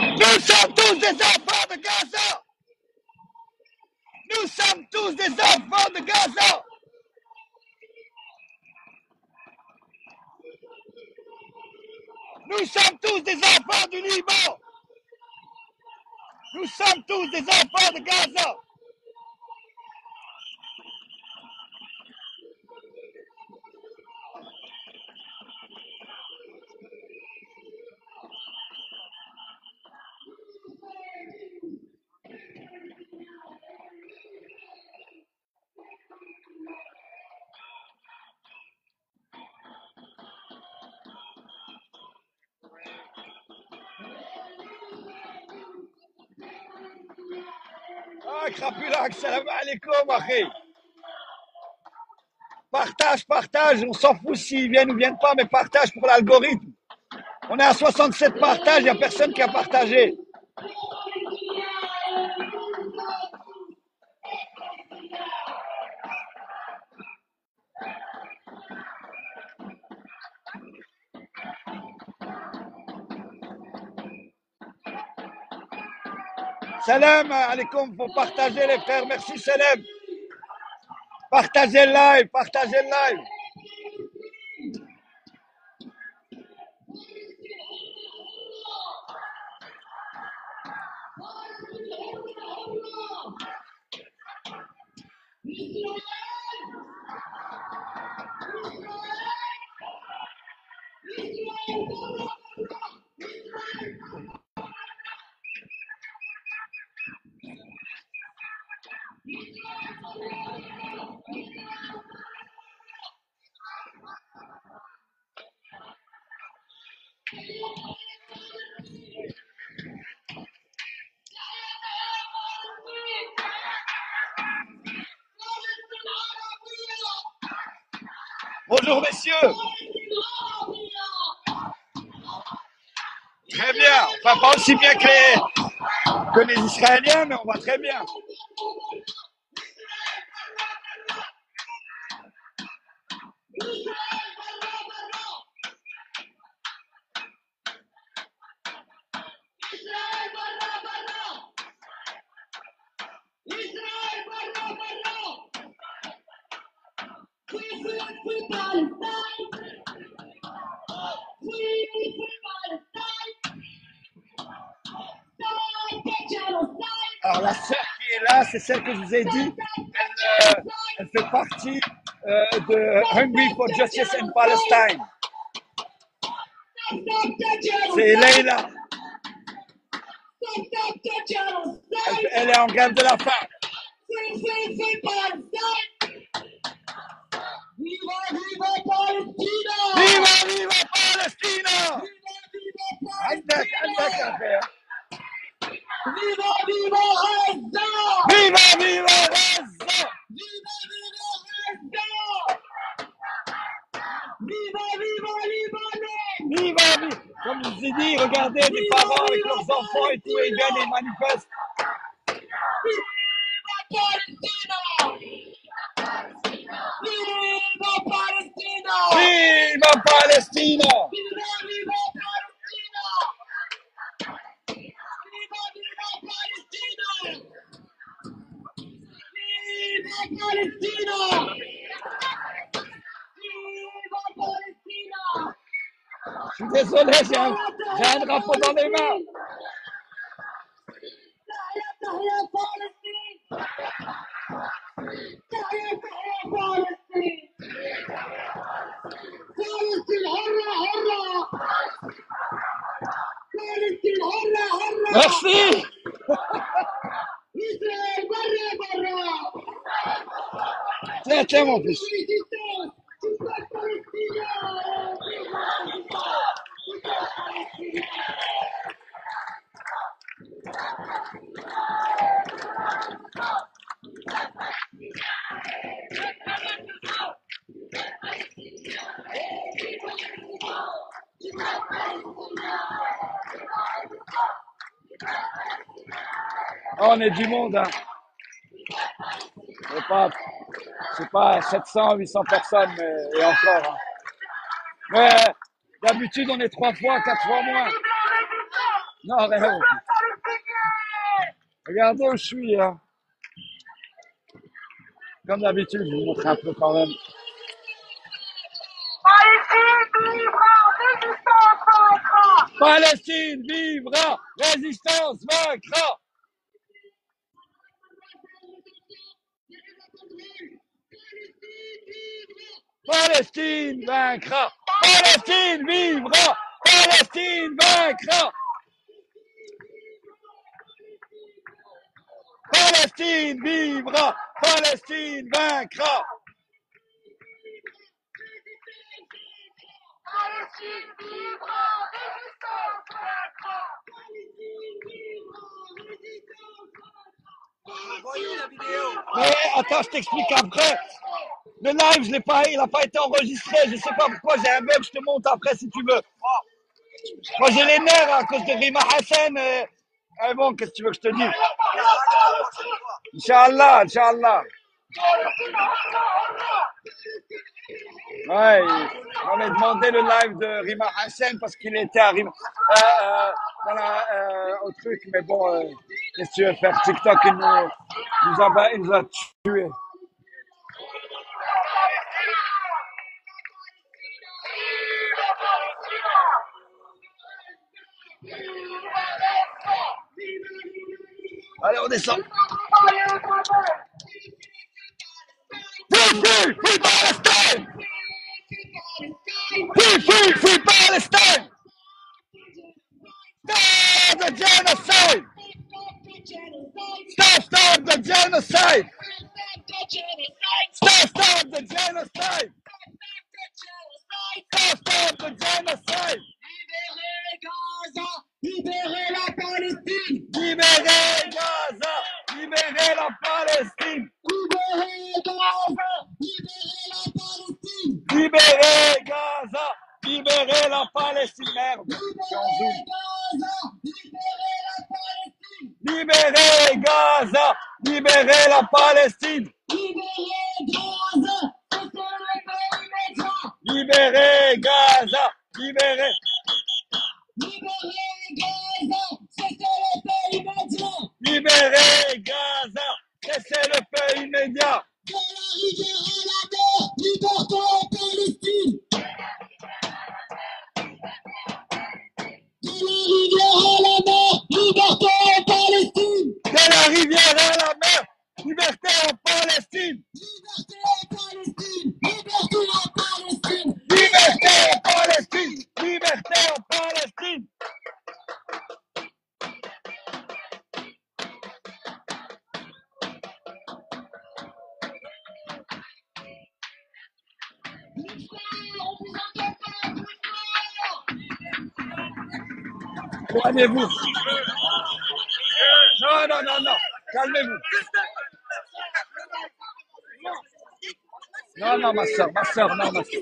Nous sommes tous des enfants de Gaza! Nous sommes tous des enfants de Gaza! Nous sommes tous des enfants du Liban! Nous sommes tous des enfants de Gaza! Ah, Crapulac, salam alaikum, akhi. Partage, partage, on s'en fout s'ils viennent ou viennent pas, mais partage pour l'algorithme. On est à 67 partages, il n'y a personne qui a partagé. Salam alaikum, faut partager les frères. Merci Salam. Partagez le live, partagez le live. Bonjour messieurs. Très bien. Enfin pas aussi bien que les Israéliens, mais on va très bien. Alors la sœur qui est là, c'est celle que je vous ai dit. Elle fait partie de Hungry for Justice in Palestine. C'est Leila. Elle est en grève de la faim. Viva, viva Palestina! عندك يا أخي. Viva, viva Gaza! Viva, viva Gaza! Viva, viva Gaza! Viva, viva Libanon! Viva, viva! Comme je vous ai dit, regardez des parents avec leurs enfants et tout, et ils viennent et ils manifestent. Viva Palestina! Viva Palestina! Viva Palestina! Viva, viva Palestina! Viva, viva Palestina! Viva Palestina! Viva Palestina! Je suis désolé, j'ai un drapeau dans les mains. تحيا تحيا فلسطين! تحيا تحيا فلسطين! فلسطين حرة حرة! فلسطين حرة حرة! Merci! إسرائيل برا برا! Tiens, mon fils. Résistance! Jusqu'à Palestine! Oh, on est du monde, hein. C'est pas 700, 800 personnes, mais, et encore. Hein. Mais d'habitude, on est 3 fois, 4 fois moins. Non, rien. Regardez où je suis. Hein. Comme d'habitude, je vous montre un peu quand même. Palestine vivra, résistance vaincra. Palestine vaincra. Palestine vivra. Palestine vaincra. Palestine vivra. Palestine vaincra. Palestine vivra, résistance vaincra! Palestine vivra, résistance vaincra! Mais attends, je t'explique après. Le live, il n'a pas été enregistré. Je sais pas pourquoi, j'ai un bug, je te montre après si tu veux. Moi, j'ai les nerfs à cause de Rima Hassan. Eh bon, qu'est-ce que tu veux que je te dise? Inch'Allah, Inch'Allah. Ouais, on m'avait demandé le live de Rima Hassan parce qu'il était à Rima, au truc, mais bon, qu'est-ce que tu veux faire? TikTok, il nous a tués. Allez, on descend. Free, free, free Palestine! Free, free, free Palestine! Stop the genocide! Stop the genocide! Stop the genocide! Stop the genocide! Libérez la Palestine! Libérez Gaza! Libérez la Palestine! Libérez Gaza! Libérez la Palestine! Libérez Gaza! Libérez la Palestine! Merde! Libérez Gaza! Libérez la Palestine! Libérez Gaza! Libérez Libérez Gaza! Cessez le feu immédiat! de la rivière à la mer! Liberté en Palestine! Liberté en Palestine! Liberté en Palestine! Calmez-vous! Non! Calmez-vous! Non, ma soeur, non, ma soeur.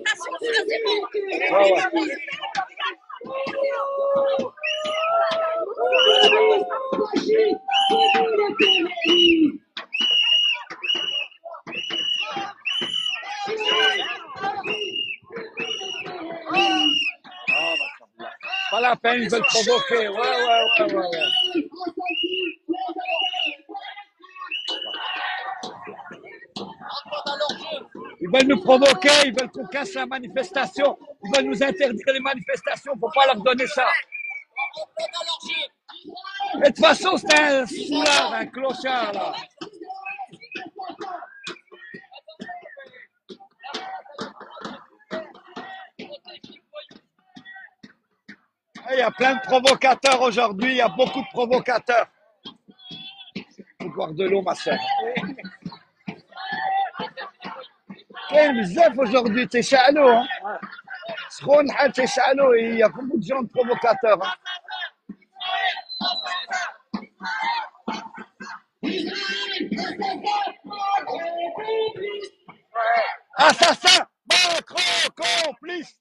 Ouais. Pas la peine, ils veulent provoquer. Ouais. Ils veulent nous provoquer, ils veulent qu'on casse la manifestation, ils veulent nous interdire les manifestations, faut pas leur donner ça. Et de toute façon, c'est un soulard, un clochard, là. Il y a plein de provocateurs aujourd'hui, il y a beaucoup de provocateurs. Faut boire de l'eau, ma soeur. بزاف aujourd'hui, t'es chalot, hein. سخون حال t'es chalot, et il y a beaucoup de gens de provocateurs. Hein. Assassin, Macron, complice.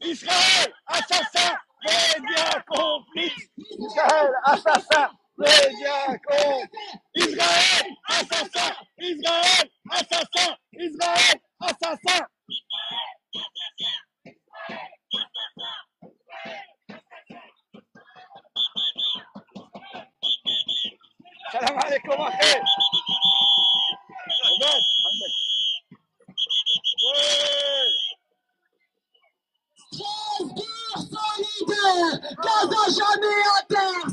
Israël, assassin, média complice. Israël, assassin, média complice. Israël, assassin, Israël, assassin, Israël, assassin. Salam alaikum, akhi. Gaza jamais à terre!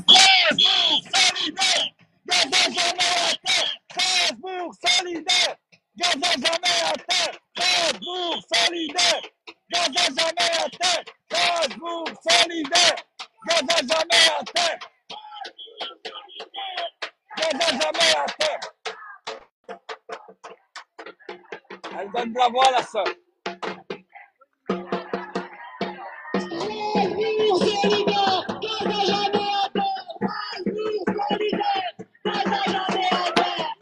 Solidaire! Gaza jamais à terre! Strasbourg solidaire! Gaza jamais à terre! Strasbourg solidaire! Gaza jamais à terre! Strasbourg solidaire! Gaza jamais à terre! Gaza jamais à terre! Elle donne bravo à la sœur. Strasbourg solidaire, Gaza jamais à terre. Strasbourg solidaire, Gaza jamais à terre.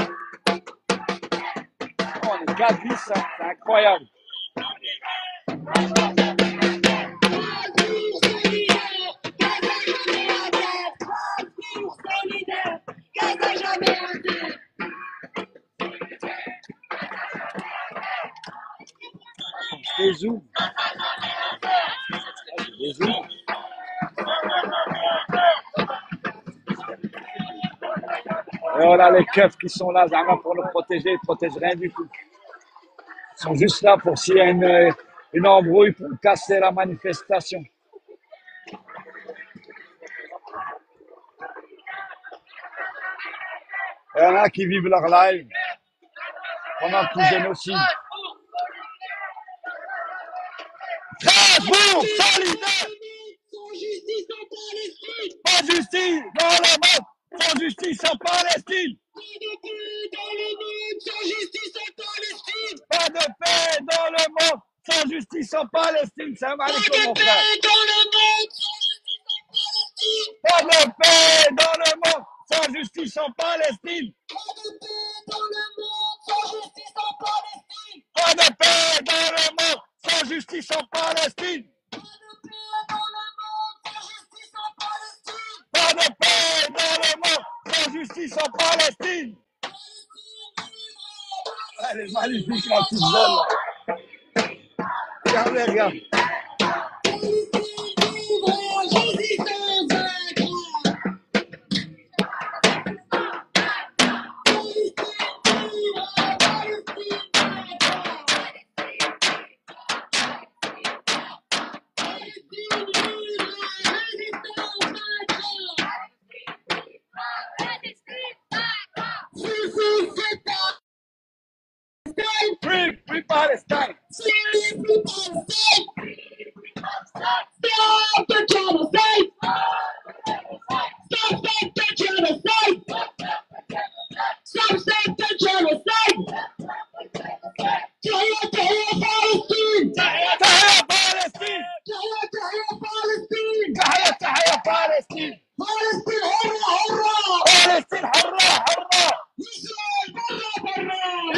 Oh, on est 4-10, hein. C'est incroyable. Strasbourg solidaire, Gaza jamais à terre. Strasbourg solidaire, Gaza jamais à terre. Des zooms. Des zooms. Et voilà les keufs qui sont là, Zama, pour nous protéger, ils ne protègent rien du tout. Ils sont juste là pour s'il y a une embrouille pour casser la manifestation. Il y en a qui vivent leur live pendant que les génocides. Strasbourg, solidaire! Sans justice en Palestine. Pas justice dans le monde, sans justice en Palestine. Pas de paix dans le monde sans justice en Palestine. Pas de paix dans le monde, sans justice en Palestine. Salam Pas alaikum, de mon paix frère. dans le monde sans justice en Palestine. Pas de paix dans le monde, sans justice en Palestine. Pas de paix dans le monde sans justice en Palestine. Pas de paix dans le monde, sans justice en Palestine. Pas de paix dans le monde sans justice en Palestine. Pas de paix dans le monde, sans justice en Palestine. Elle est magnifique, la petite zone, là. Regardez, regarde. Justice sans vaincre. Free Palestine. Stop the genocide! Stop the genocide! Stop the genocide! Tahia Palestine! Tahia Palestine. Tahia Palestine! Tahia Palestine. Palestine حرة حرة! Palestine حرة حرة.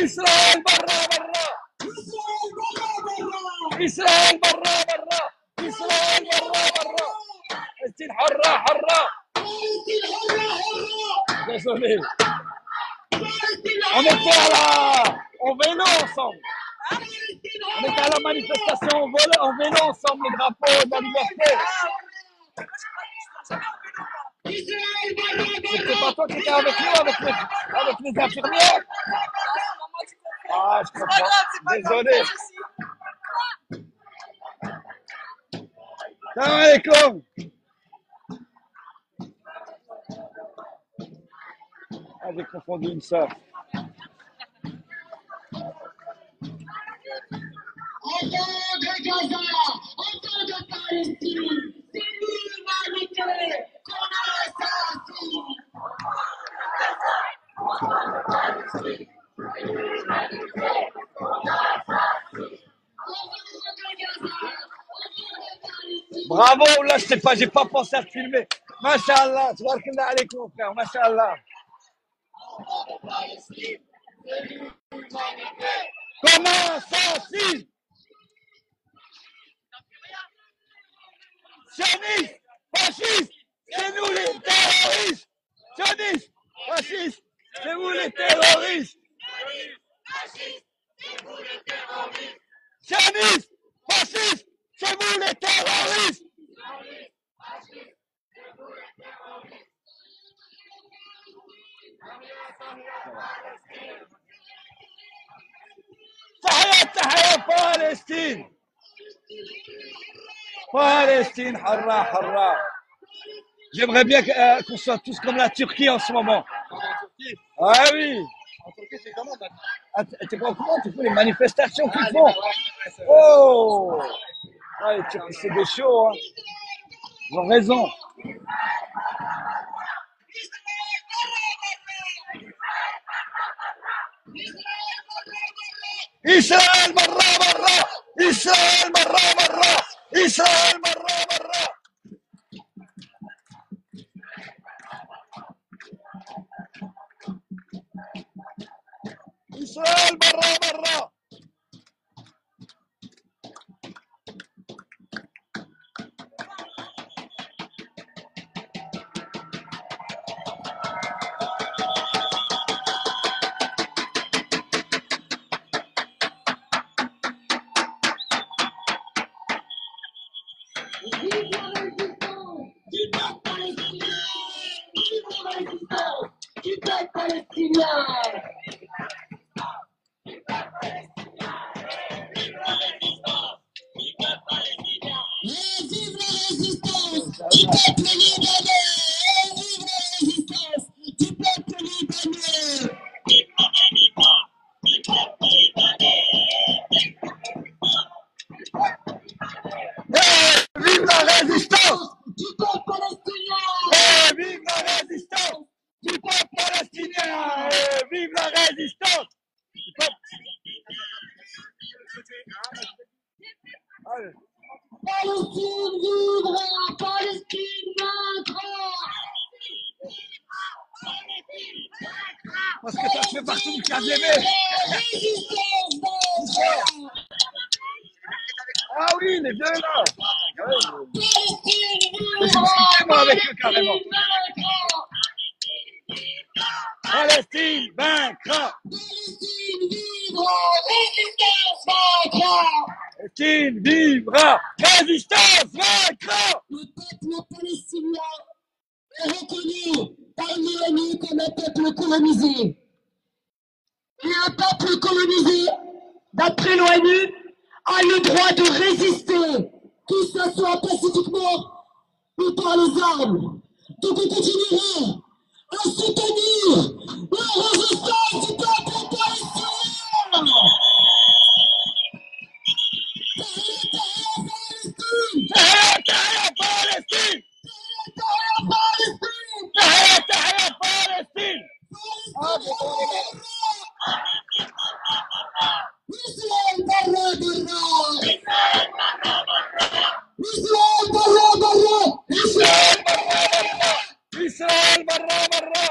إسرائيل برا برا! إسرائيل برا برا. إسرائيل برا برا! إسرائيل برا برا. Palestine حرة حرة. Palestine حرة حرة! Désolé. Palestine On حرة! était en vélo ensemble. On était à la manifestation en vélo ensemble, le drapeau de la liberté. إسرائيل برا C'est برا! pas toi qui étais avec nous, avec les infirmières. Ah, je comprends. Désolé. Salam alaikum. Ah, j'ai confondu une sœur. Entendre Gaza, entendre Palestine, c'est l'humanité qu'on assassine. Bravo, là, j'ai pas pensé à te filmer. Masha'Allah, tabarakallah alayk, mon frère, Masha'Allah. Comment ça, si? Sionistes, fascistes, c'est nous les terroristes. Sionistes, fascistes, c'est vous les terroristes. Sionistes, fascistes, c'est vous les terroristes. تحيا فلسطين. Palestine, harra, harra. J'aimerais bien qu'on soit tous comme la Turquie en ce moment. Ah oui. En Turquie, c'est comment maintenant? Ah, t'es pas au courant, tu vois les manifestations qu'ils font. Oh. Ah, les Turcs, c'est des chauds, hein. Ils ont raison. إسرائيل برا برا. إسرائيل برا برا. إسرائيل برا برا. إسرائيل برا برا. Vive la résistance du peuple palestinien. Vive la résistance du peuple palestinien. Et vive la résistance du peuple libanais. Et vive la résistance du peuple libanais. Vive la résistance Du peuple palestinien. vive la résistance du peuple palestinien vive la résistance du peuple. Allez. Palestine vivra, Palestine vaincra. Parce que ça fait partie du KGB. Résistance vaincra. Ah oui, les deux là. Palestine Je suis vivra, moi avec eux carrément. Palestine Palestine vaincra. vaincra. Palestine vivra, résistance vaincra. Palestine vivra. Résistance vaincra. Le peuple palestinien est reconnu par l'ONU comme un peuple colonisé. Et un peuple colonisé, d'après l'ONU, a le droit de résister, que ce soit pacifiquement ou par les armes. Donc on continuera à soutenir la résistance du peuple palestinien. تحيا تحيا فلسطين. تحيا تحيا فلسطين. إسرائيل برا برا. إسرائيل برا برا. إسرائيل برا برا. إسرائيل برا برا.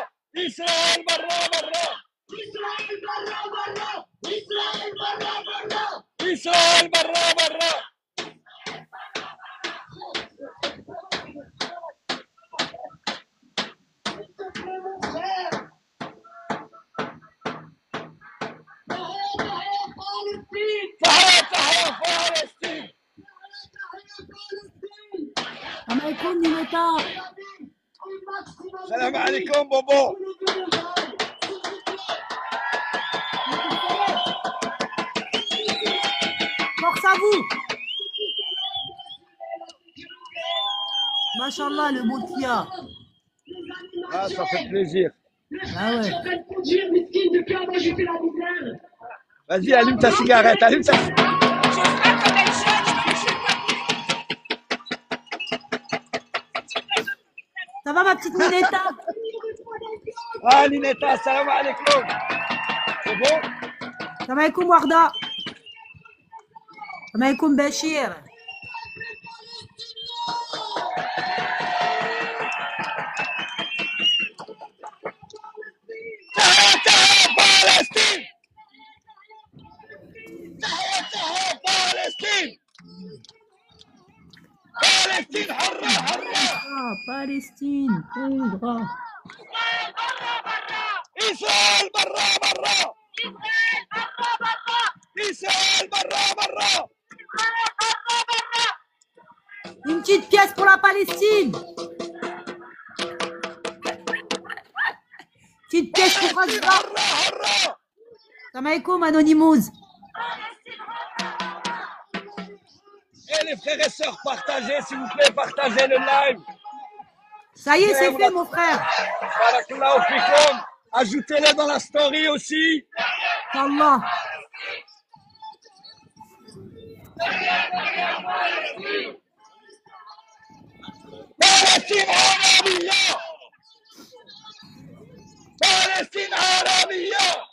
إسرائيل برا برا. إسرائيل برا برا. إسرائيل برا برا. إسرائيل برا برا. تحيا تحيا فلسطين. عليكم نينتا. السلام عليكم بوبو. Force à vous. Machallah, le beau qu'il y a. Ah, ça fait plaisir. Ah ouais. Vas-y, allume ta cigarette, allume ta cigarette. Ça va ma petite Ninetta? Ah, Ninetta, salam alaikum. C'est bon? Salam alaikum Warda. Salam alaikum Bachir. تحيا تحيا فلسطين. تحيا تحيا فلسطين. فلسطين حرة حرة. Ah, Palestine. Gras. إسرائيل برا برا. إسرائيل برا برا. Une petite pièce pour la Palestine. Petite pièce pour Gaza. حرة حرة. Salam alaikum Anonymous. Et les frères et sœurs, partagez s'il vous plaît, partagez le live. Ça y est, c'est fait mon frère. Barakallahu fikoum. Ajoutez-le dans la story aussi. Inch'Allah. فلسطين عربية. فلسطين عربية.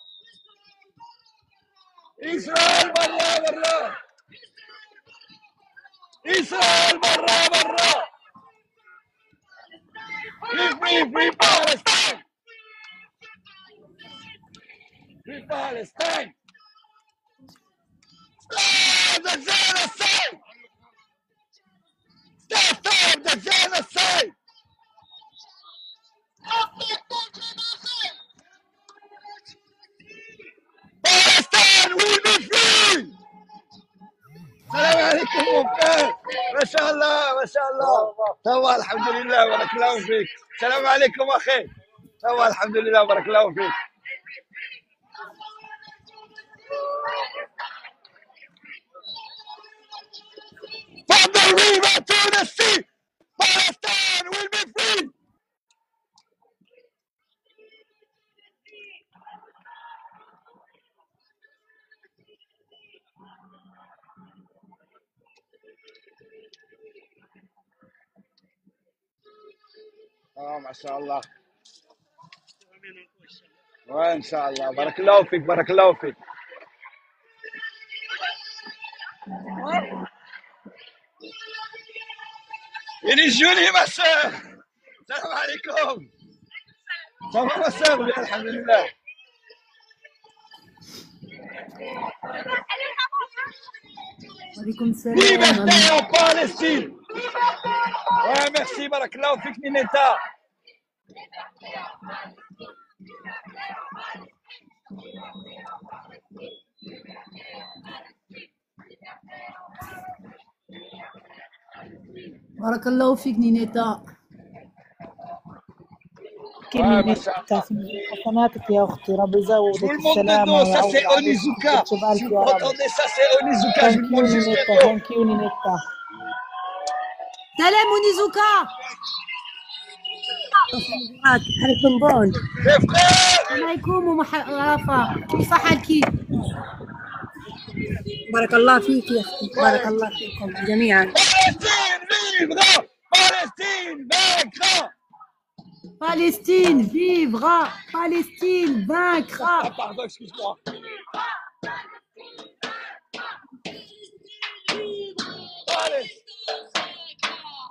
إسرائيل برا برا. إسرائيل برا برا. Free Palestine. Free Palestine. Stop the genocide. Stop the genocide. Palestine will be free. السلام عليكم وفاء. ما شاء الله ما شاء الله. توا الحمد لله بارك الله فيك. السلام عليكم اخي. توا الحمد لله بارك الله فيك. From the river to the sea, Palestine will be free. ما شاء الله. وان شاء الله بارك الله فيك بارك الله فيك. ينجوني ما سeur. السلام عليكم. Ça va ma sœur? Bien, alhamdulillah. وعليكم السلام. Liberté en Palestine. Ouais, merci, barakallah fik Nineta. بارك الله فيك نينيتا. Ouais, mashallah. حسناتك يا أختي، ربي Je vous يزودك le montre de السلامة dos, ça ويعوض c'est عليك Onizuka. ويكتب Si بالك vous يا رب. entendez ça, c'est Onizuka. Je vous le ثانك يو montre juste de نينيتا، dos. ثانك يو نينيتا. سلام ونيزوكا. حرك بنبون. Mes frères, السلام عليكم ومحرفة، كيف حالك؟ بارك الله فيك يا أختي، بارك الله فيكم جميعا. Palestine vivra. Palestine vaincra. Palestine vivra, Palestine vaincra. Ah, pardon, excuse-moi.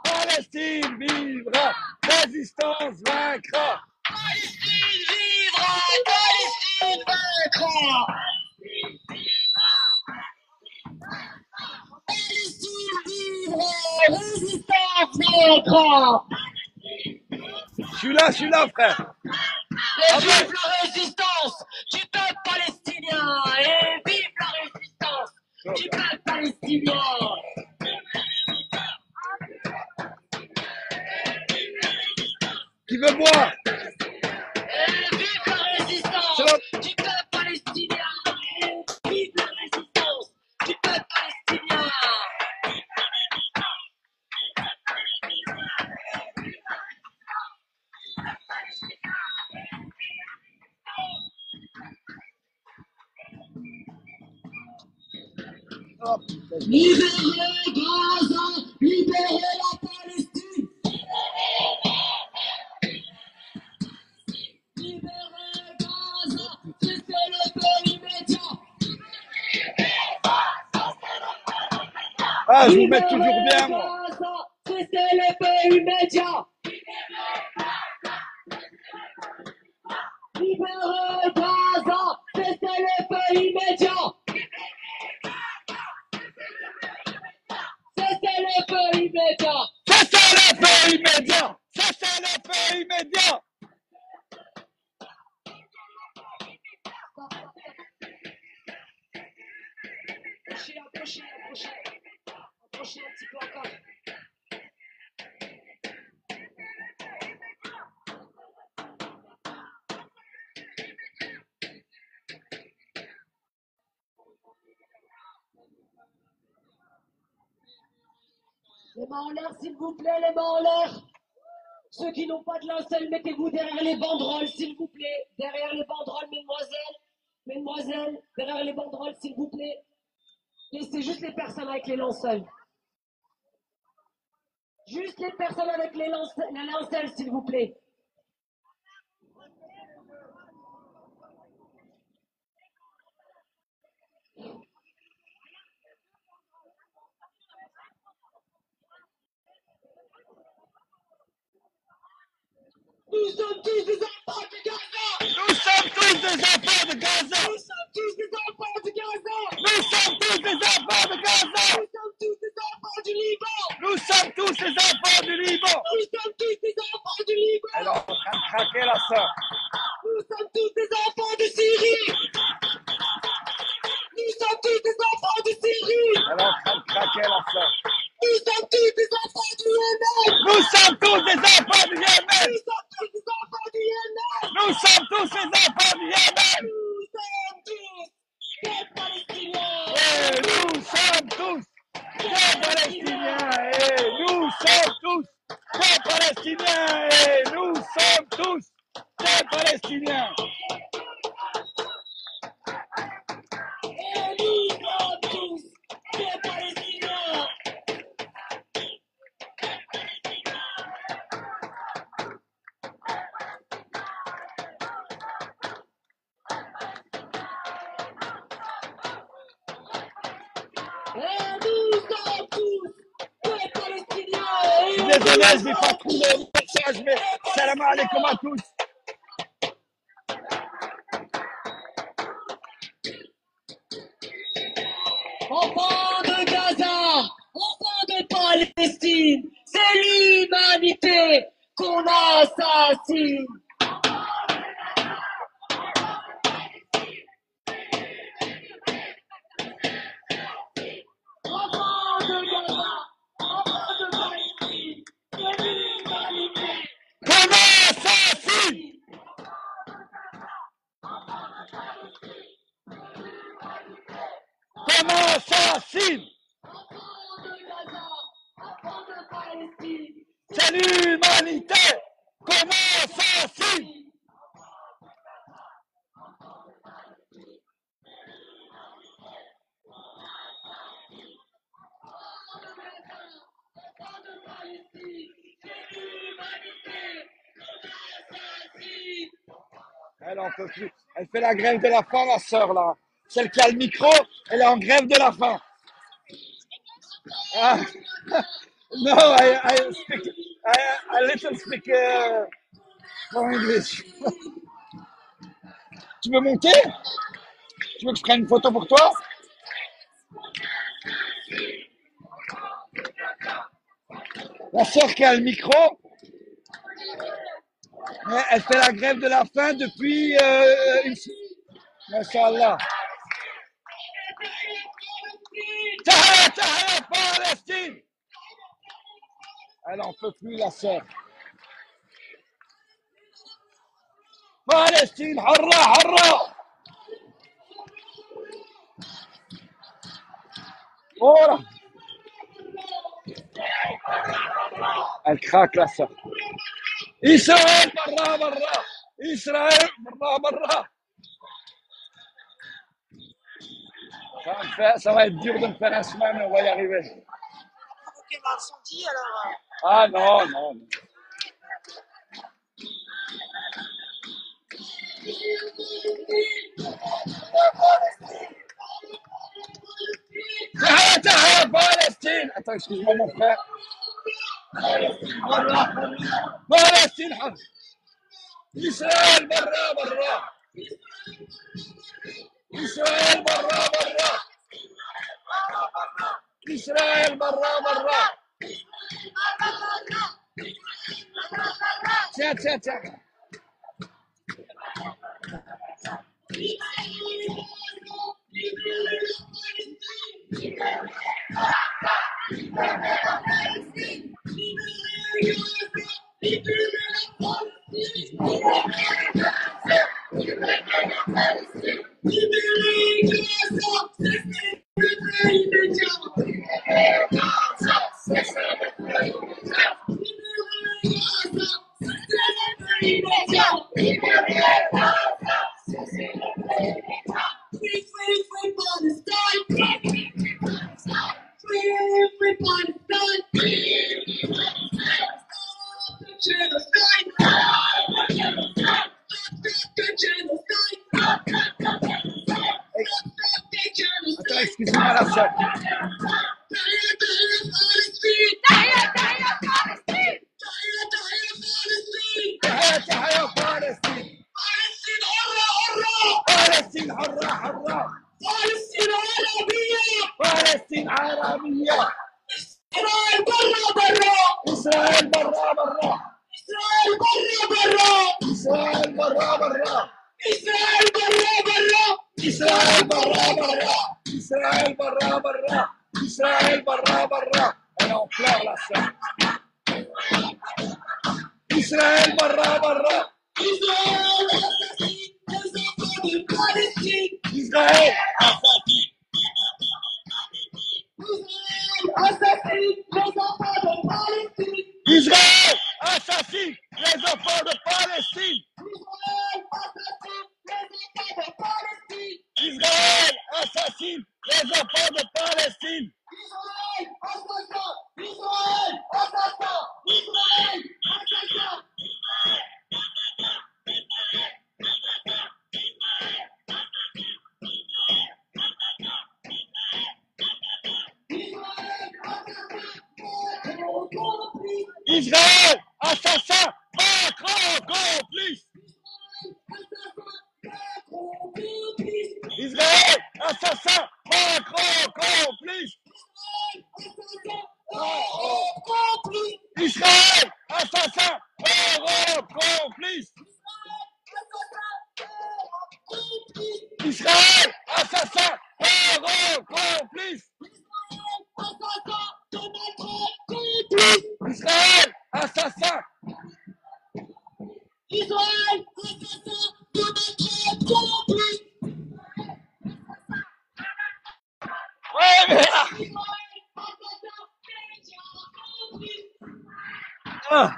Palestine vivra. Résistance vaincra. Palestine vivra, Palestine vaincra. Palestine vivra, résistance vaincra. Je suis là, frère. Et vive la résistance du peuple palestinien. Et vive la résistance du peuple palestinien. Qui veut boire? Et vive la résistance du peuple palestinien. Et vive la résistance du peuple palestinien. Libérez Gaza, libérez la Palestine. Libérez Gaza, cessez le feu immédiat. Ah, je vous mets toujours bien, moi. Gaza, cessez le feu immédiat. Libérez Gaza, cessez le feu immédiat. Cessez le feu immédiat. Cessez le feu immédiat. Cessez le feu immédiat. Approchez un petit peu encore. Les mains en l'air, s'il vous plaît, les mains en l'air. Ceux qui n'ont pas de linceul, mettez-vous derrière les banderoles, s'il vous plaît. Derrière les banderoles, mesdemoiselles. Mesdemoiselles, derrière les banderoles, s'il vous plaît. Laissez juste les personnes avec les linceuls. Juste les personnes avec les linceuls, s'il vous plaît. tous des enfants de Gaza. Nous sommes tous des enfants de Gaza. Nous sommes tous des enfants de Gaza. Nous sommes tous des enfants de Gaza. Nous sommes tous des enfants du Liban. Nous sommes tous des enfants du Liban. Nous sommes tous des enfants du Liban. Elle est en train de craquer la sœur. Nous sommes tous des enfants de Syrie. Nous sommes tous des enfants de Syrie. Elle est en train de craquer la sœur. Nous sommes tous des enfants du Yémen. Nous sommes tous des enfants du Yémen. Nous sommes tous des enfants du Yémen. Nous sommes tous des enfants du Yémen. Nous sommes tous des Palestiniens. Et nous sommes tous des Palestiniens. Et nous sommes tous des Palestiniens. Et nous sommes tous des Palestiniens. Et nous sommes tous des Palestiniens. Et nous sommes tous des Palestiniens. Je suis désolé, je n'ai pas trouvé le message, mais salam alaikum à tous. Enfants de Gaza, enfants de Palestine, c'est l'humanité qu'on assassine. Enfants de Gaza, enfants de Palestine, c'est l'humanité. Comment assassine? Comment assassine? Enfants de Gaza, enfants de Palestine, C'est l'humanité. Comment assassine? enfants de Palestine, c'est l'humanité qu'on assassine. Elle en peut plus. Elle fait la grève de la faim, la sœur, là. Celle qui a le micro, elle est en grève de la faim. Ah. No, I speak, I little speak English. Tu veux monter? Tu veux que je prenne une photo pour toi? La sœur qui a le micro, elle fait la grève de la faim depuis une semaine. Masha'Allah. Tahia, Tahia, Palestine! Elle en peut plus, la sœur. Palestine, harra, harra! Voilà. Elle craque, la sœur. Israël, barra, barra! Israël, barra, barra! Ça va être dur de me faire un semaine, mais on va y arriver. Provoquer l'incendie, alors. Ah non, non, non. Tahia, Palestine! Attends, excuse-moi, mon frère. Palestine, Israël, barra, barra! Israël, barra, barra! Israël, barra, barra! Tiens, tiens, tiens! Attends, excuse-moi, la sœur. Tahia, Tahia, فلسطين حرة حرة. فلسطين عربية. فلسطين عربية. إسرائيل برا برا. إسرائيل برا برا. إسرائيل برا برا. إسرائيل برا برا. إسرائيل برا برا. إسرائيل برا برا. إسرائيل برا برا. إسرائيل برا برا. Et on pleure la sœur. Israël برا برا. Israël assassine les enfants de Palestine. Israël assassine. Israël assassine les enfants de Palestine. Israël assassine les enfants de Palestine. Israël assassine les enfants de Palestine. Israël assassine les enfants de Palestine. Israël assassin. Israël assassin. Israël assassin. Macron complice. Israël assassin. Macron complice. Israël assassin. Europe complice. Israël assassin. Europe complice. Israël assassin. Israël assassin de notre complice. Ouais, mais... Ah.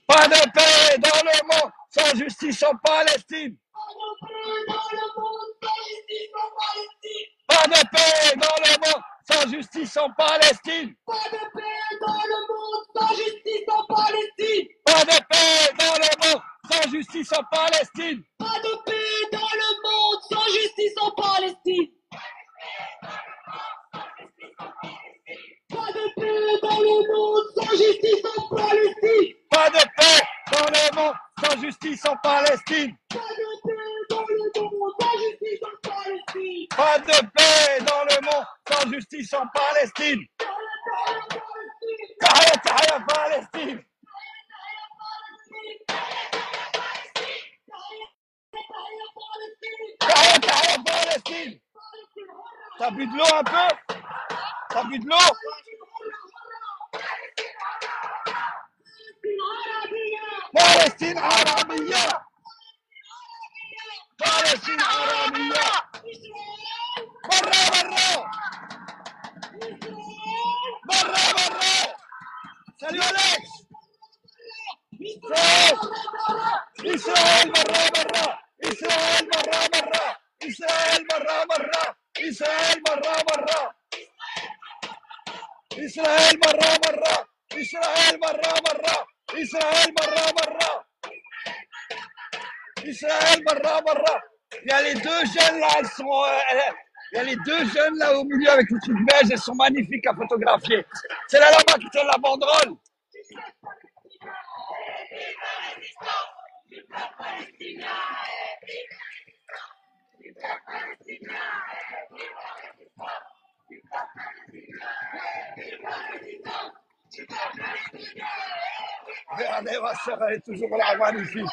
Pas de paix dans le monde sans justice en Palestine. Pas de paix dans le monde sans justice en Palestine. Pas de paix dans le monde sans justice en Palestine. Pas de paix dans le monde sans justice en Palestine. Pas de paix dans le monde sans justice en Palestine. Pas de paix dans le monde sans justice en Palestine. Pas de paix dans le monde sans justice en Palestine. Pas de paix dans le monde sans justice en Palestine. Pas de paix dans le monde sans justice en Palestine. Tahia, tahia, Palestine. Tahia, tahia, Palestine. T'as bu de l'eau un peu? T'as bu de l'eau? Palestine Arabia. Palestine Arabia. Barra, barra. Barra, barra. Salut Alex. Israël barra, barra. Israël barra, barra. Israël barra, barra. Israël barra, barra. Israël barra, barra. Israël barra, barra. Israël barra, barra. Israël barra, barra. Il y a les deux jeunes là, elles sont. Il y a les deux jeunes là au milieu avec les trucs beige, elles sont magnifiques à photographier. C'est là là-bas qui tient la banderole. Regardez, ma soeur, elle est toujours là, magnifique.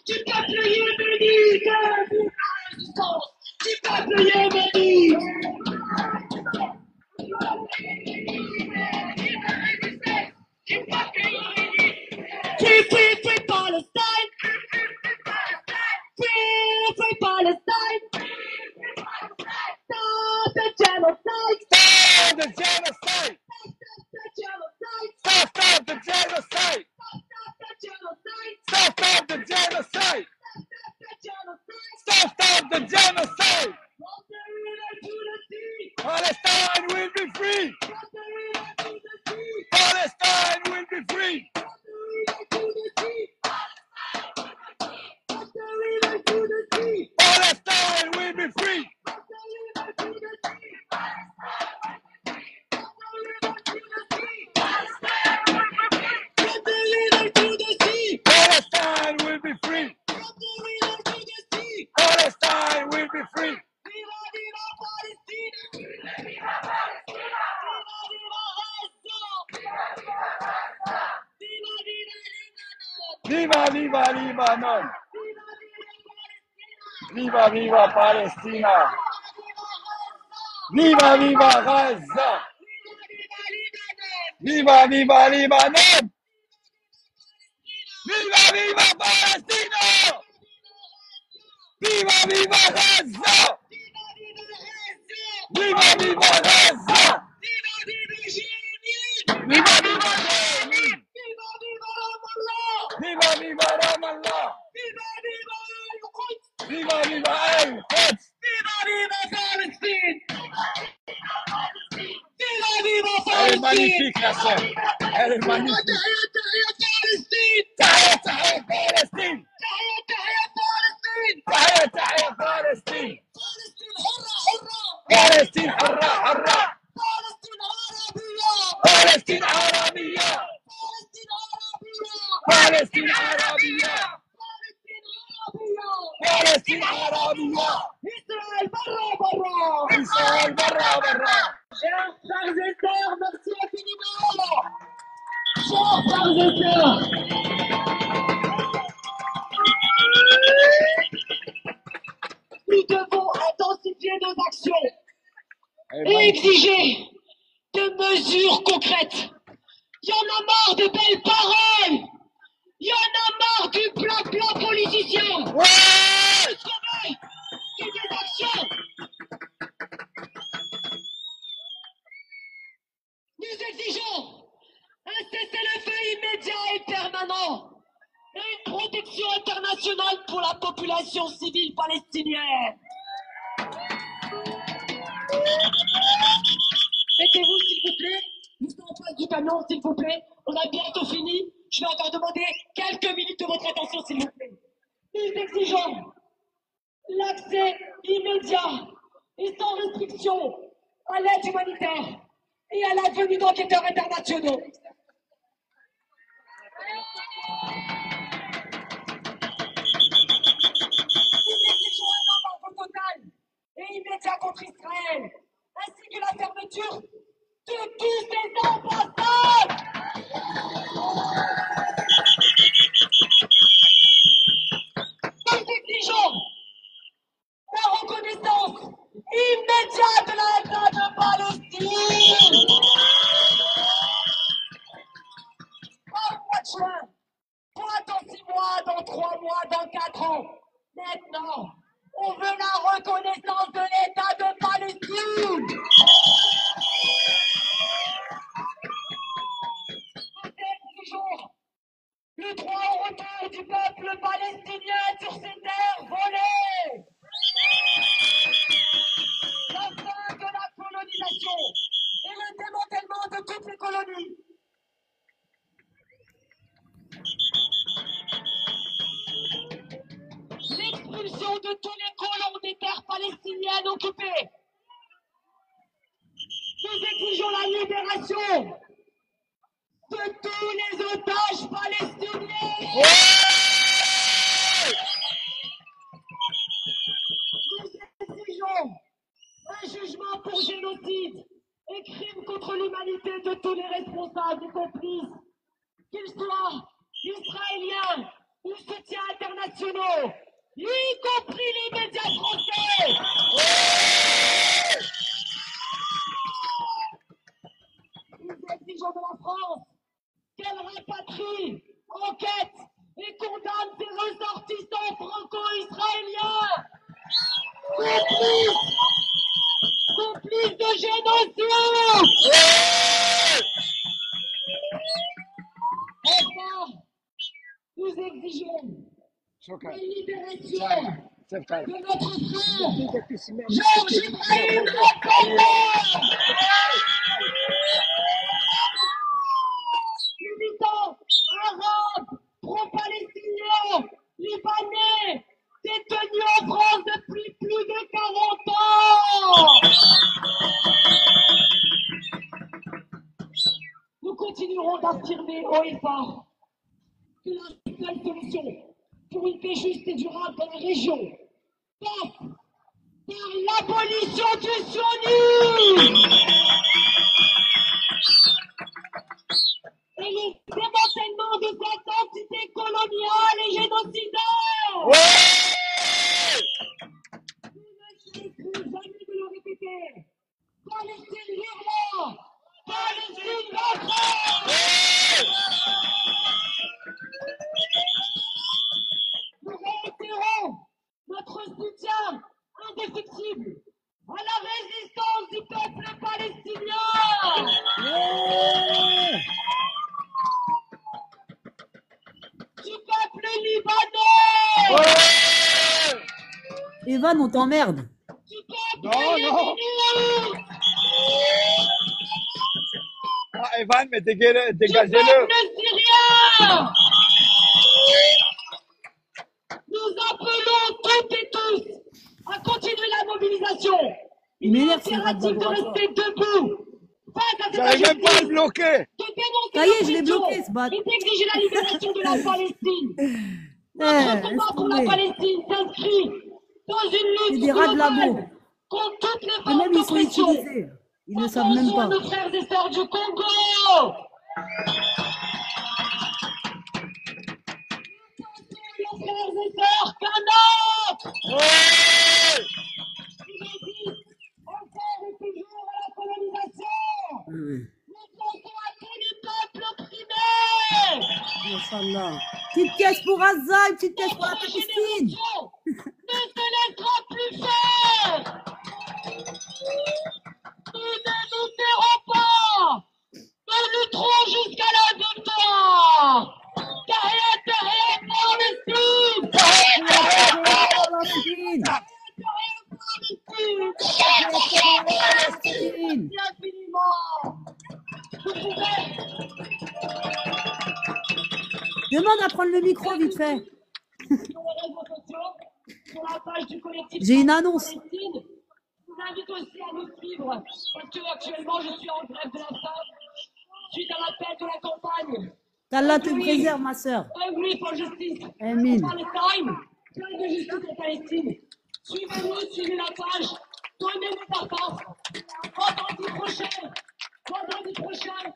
Du peuple yéménite, vive la résistance du peuple yéménite. Free Palestine. Free Palestine. Stop the genocide. Stop the genocide. Stop the genocide. Stop the genocide. Stop the genocide. Stop the genocide. Stop the genocide. Stop the genocide. From the river to the sea. Palestine will be free. From the river to the sea. Palestine will be free. From the river to the sea. From the river to the sea. Palestine will be free. From the Viva, viva Libanon! Viva, viva Palestina! Viva, viva Gaza! Viva, viva Libanon! Viva, viva Palestina! Viva, viva Gaza! Viva, viva Gaza! Viva, viva Jérusalem! Viva, viva Ramallah! Viva, viva Al-Quds! Elle est magnifique, la sœur. Elle est magnifique. Tahia, Tahia, Palestine. Tahia, Tahia, Palestine. Palestine, حرة, حرة. Palestine عربية. Palestine عربية. Palestine عربية. إسرائيل برا برا. Chers frères et sœurs, merci infiniment. Chers frères et sœurs, nous devons intensifier nos actions et exiger des mesures concrètes. Il y en a marre de belles paroles. Il y en a marre du blabla politicien. Ouais! C'est des actions. Nous exigeons un cessez-le-feu immédiat et permanent et une protection internationale pour la population civile palestinienne. Mettez-vous, s'il vous plaît. Nous sommes en face du camion, s'il vous plaît. On a bientôt fini. Je vais encore demander quelques minutes de votre attention, s'il vous plaît. Nous exigeons l'accès immédiat et sans restriction à l'aide humanitaire et à la venue d'enquêteurs internationaux. Nous exigeons un embargo total et immédiat contre Israël, ainsi que la fermeture de tous ces ambassades. Nous exigeons la reconnaissance immédiate de l'État de Palestine. Pas au mois de juin, pas dans 6 mois, dans 3 mois, dans 4 ans. Maintenant, on veut la reconnaissance de l'État de Palestine. Nous exigeons le droit au retour du peuple palestinien sur ses terres volées. La fin de la colonisation et le démantèlement de toutes les colonies. L'expulsion de tous les colons des terres palestiniennes occupées. Nous exigeons la libération de tous les otages palestiniens. Nous exigeons un jugement pour génocide et crime contre l'humanité de tous les responsables et complices, qu'ils soient israéliens ou soutiens internationaux, y compris les médias français. Nous exigeons de la France qu'elle rapatrie, enquête et condamne ses ressortissants franco-israéliens, complices de génocide. Enfin, nous exigeons شكرا. la libération شكرا. de notre frère Georges Ibrahim militants arabes, pro-palestiniens, libanais, détenus en France depuis plus de 40 ans. Nous continuerons d'affirmer haut et fort que la seule solution pour une paix juste et durable dans la région passe par l'abolition du sionisme et le démantèlement de cette entité coloniale. à la résistance du peuple palestinien. Ouais. Du peuple libanais. Ouais. Evan, on t'emmerde. Du peuple Non, non. yéménite. Ah, Evan, mais Du dégagez-le. peuple syrien. Nous appelons toutes et tous à continuer la mobilisation. Il Il est m'énerve, c'est grave impératif de laboratoire. rester debout face à cette J'arrive même pas à le injustice, bloquer. de dénoncer Ça y est, je l'ai l'oppression bloqué, ce bat. et d'exiger la libération de la Palestine. Notre Laisse combat pour la tomber. Palestine s'inscrit dans une C'est lutte des rats de labo. globale contre toutes les Et formes même, ils sont d'oppression. utilisés. Ils ne savent même Pensons à pas. nos frères et sœurs du Congo. Nos frères et sœurs canards Ouais. qui résistent encore et toujours à la colonisation. Nous pensons à tous les peuples opprimés. Inch'Allah. Petite pièce pour Gaza, une petite pièce pour la Notre Palestine. génération ne se laissera plus faire. Nous ne nous tairons pas. Nous lutterons jusqu'à la victoire. Tahia, Tahia, Palestine. Palestine. Palestine. Merci infiniment. Vous pouvez Demande à prendre le micro vite fait. sur les réseaux sociaux, sur la page du collectif J'ai une annonce. Palestine. Je vous invite aussi à nous suivre parce que actuellement je suis en grève de la faim suite à l'appel de la campagne. Qu'Allah te préserve, ma sœur. Hungry for justice. Amen. Palestine, plein de justice en Palestine. Suivez-nous, suivez la page, donnez-nous ta force. Vendredi prochain,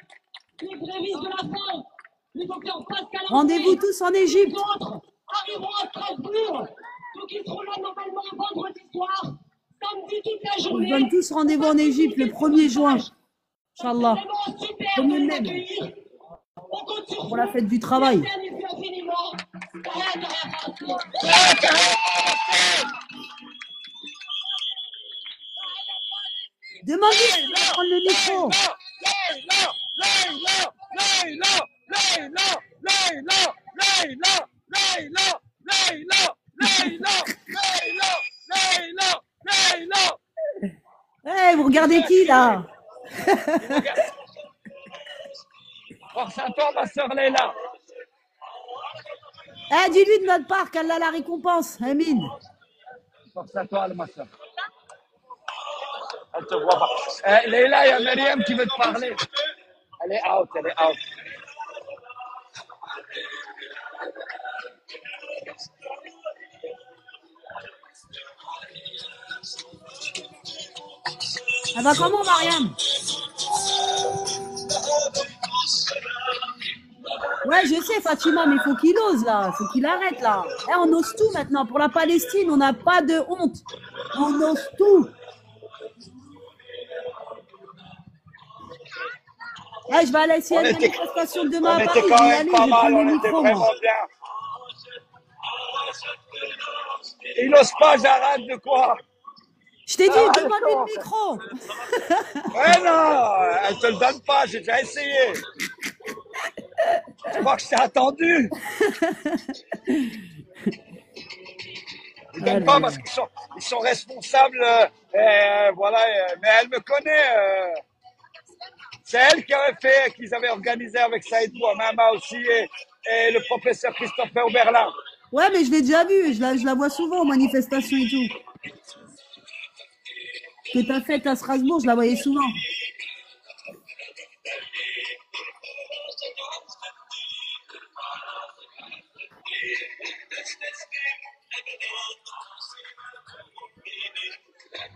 les grévistes de la faim, le docteur Pascal Rendez-vous tous en Égypte. d'autres arriveront à Strasbourg. Donc ils seront là normalement vendredi soir, samedi toute la On se journée. donne tous rendez-vous en Égypte le 1er juin. Inch'Allah. C'est vraiment super Comme de le les même. accueillir. On compte sur Pour la vous. fête du travail. Merci infiniment. Tahia, Tahia, Palestine. Demandez de prendre le micro. Eh, vous regardez qui là? Force à toi, ma soeur Leila. Eh, dis-lui de notre part qu'Allah la récompense. Amin. Force à toi, ma soeur. Elle te voit pas. Leila, il y a Myriam qui veut te parler. Elle est out, elle est out. Ça va comment, Mariam? Ouais, je sais, Fatima, mais il faut qu'il ose là. Faut qu'il arrête là. Eh, on ose tout maintenant. Pour la Palestine, on n'a pas de honte. On ose tout. Eh, je vais aller essayer On une était- manifestation demain On à était Paris. Je quand vais y même aller, pas je vais prendre mal, le on était micro, vraiment moi. bien. Il n'ose pas, j'arrête de quoi? Je t'ai dit, Ah, demande-lui d'accord. le micro. Ouais, non, elle te le donne pas, j'ai déjà essayé. Tu crois que je t'ai attendu? Ils donnent pas parce qu'ils sont responsables, voilà, mais elle me connaît. C'est elle qui avait fait, qu'ils avaient organisé avec Saïd Bouamama aussi et le professeur Christopher Oberlin. Ouais, mais je l'ai déjà vue. Je la vois souvent aux manifestations et tout. Que t'as fait à Strasbourg, je la voyais souvent.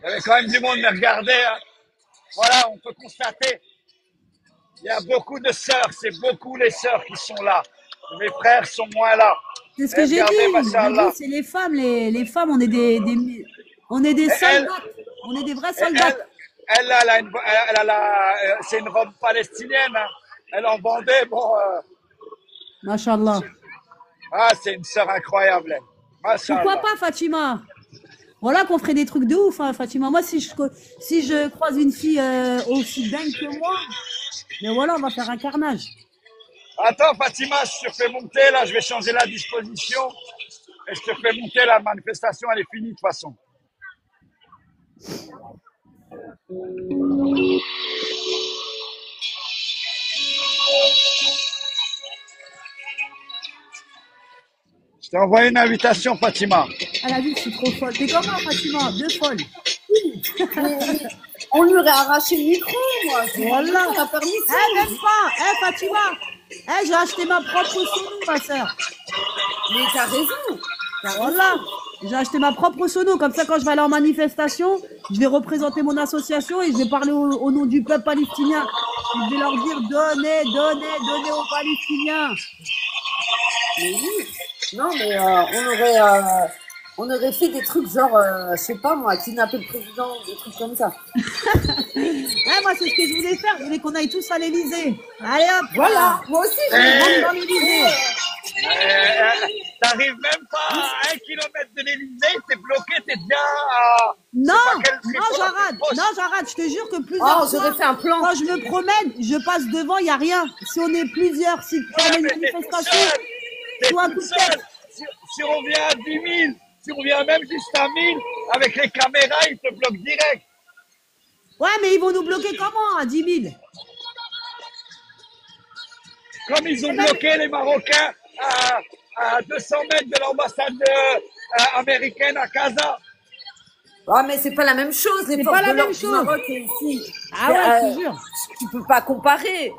Il y avait quand même du monde, mais regardez, hein. Voilà, on peut constater, il y a beaucoup de sœurs, c'est beaucoup les sœurs qui sont là. Mes frères sont moins là. C'est ce que Et j'ai regardez, dit. machallah. J'ai dit, c'est les femmes. Les femmes, on est on est des elle- soldats. On est des vrais Et soldats. c'est une robe palestinienne, hein. Elle en vendait, bon, Machallah. c'est une sœur incroyable, elle. Machallah. Pourquoi pas, Fatima? Voilà qu'on ferait des trucs de ouf, hein, Fatima. Moi, si je croise une fille aussi dingue que moi, mais voilà, on va faire un carnage. Attends, Fatima, je te fais monter, là, je vais changer la disposition. Et je te fais monter, la manifestation, elle est finie de toute façon. Je t'ai envoyé une invitation, Fatima. Elle a dit que je suis trop folle. T'es comment, Fatima? Deux folles. On lui aurait arraché le micro, moi. Voilà. On a permis ça. Même pas. Fatima. J'ai acheté ma propre sono, ma soeur. Mais t'as raison. Voilà. J'ai acheté ma propre sono. Comme ça, quand je vais aller en manifestation, je vais représenter mon association et je vais parler au nom du peuple palestinien. Je vais leur dire donnez aux Palestiniens. Mais oui. Non, mais on aurait fait des trucs genre, je sais pas moi, kidnapper le président, des trucs comme ça. Moi, c'est ce que je voulais faire. Je voulais qu'on aille tous à l'Élysée. Allez hop. Voilà. Moi aussi, je vais dans l'Élysée. T'arrives même pas à 1 kilomètre de l'Élysée, t'es bloqué, t'es déjà à... Non, j'arrête. Je te jure que plusieurs fois, j'aurais fait un plan. Quand je me promène, je passe devant, il n'y a rien. Si on est plusieurs, si on a une manifestation, t'es tout seul. Si on vient à 10 000, si on vient même juste à 1000, avec les caméras, ils te bloquent direct. Ouais, mais ils vont nous bloquer comment à 10 000? Comme ils ont bloqué les Marocains à 200 mètres de l'ambassade américaine à Casa. Ah, mais c'est pas la même chose, les forces de l'ordre du Maroc et ici. Ah ouais, je te jure. Tu peux pas comparer.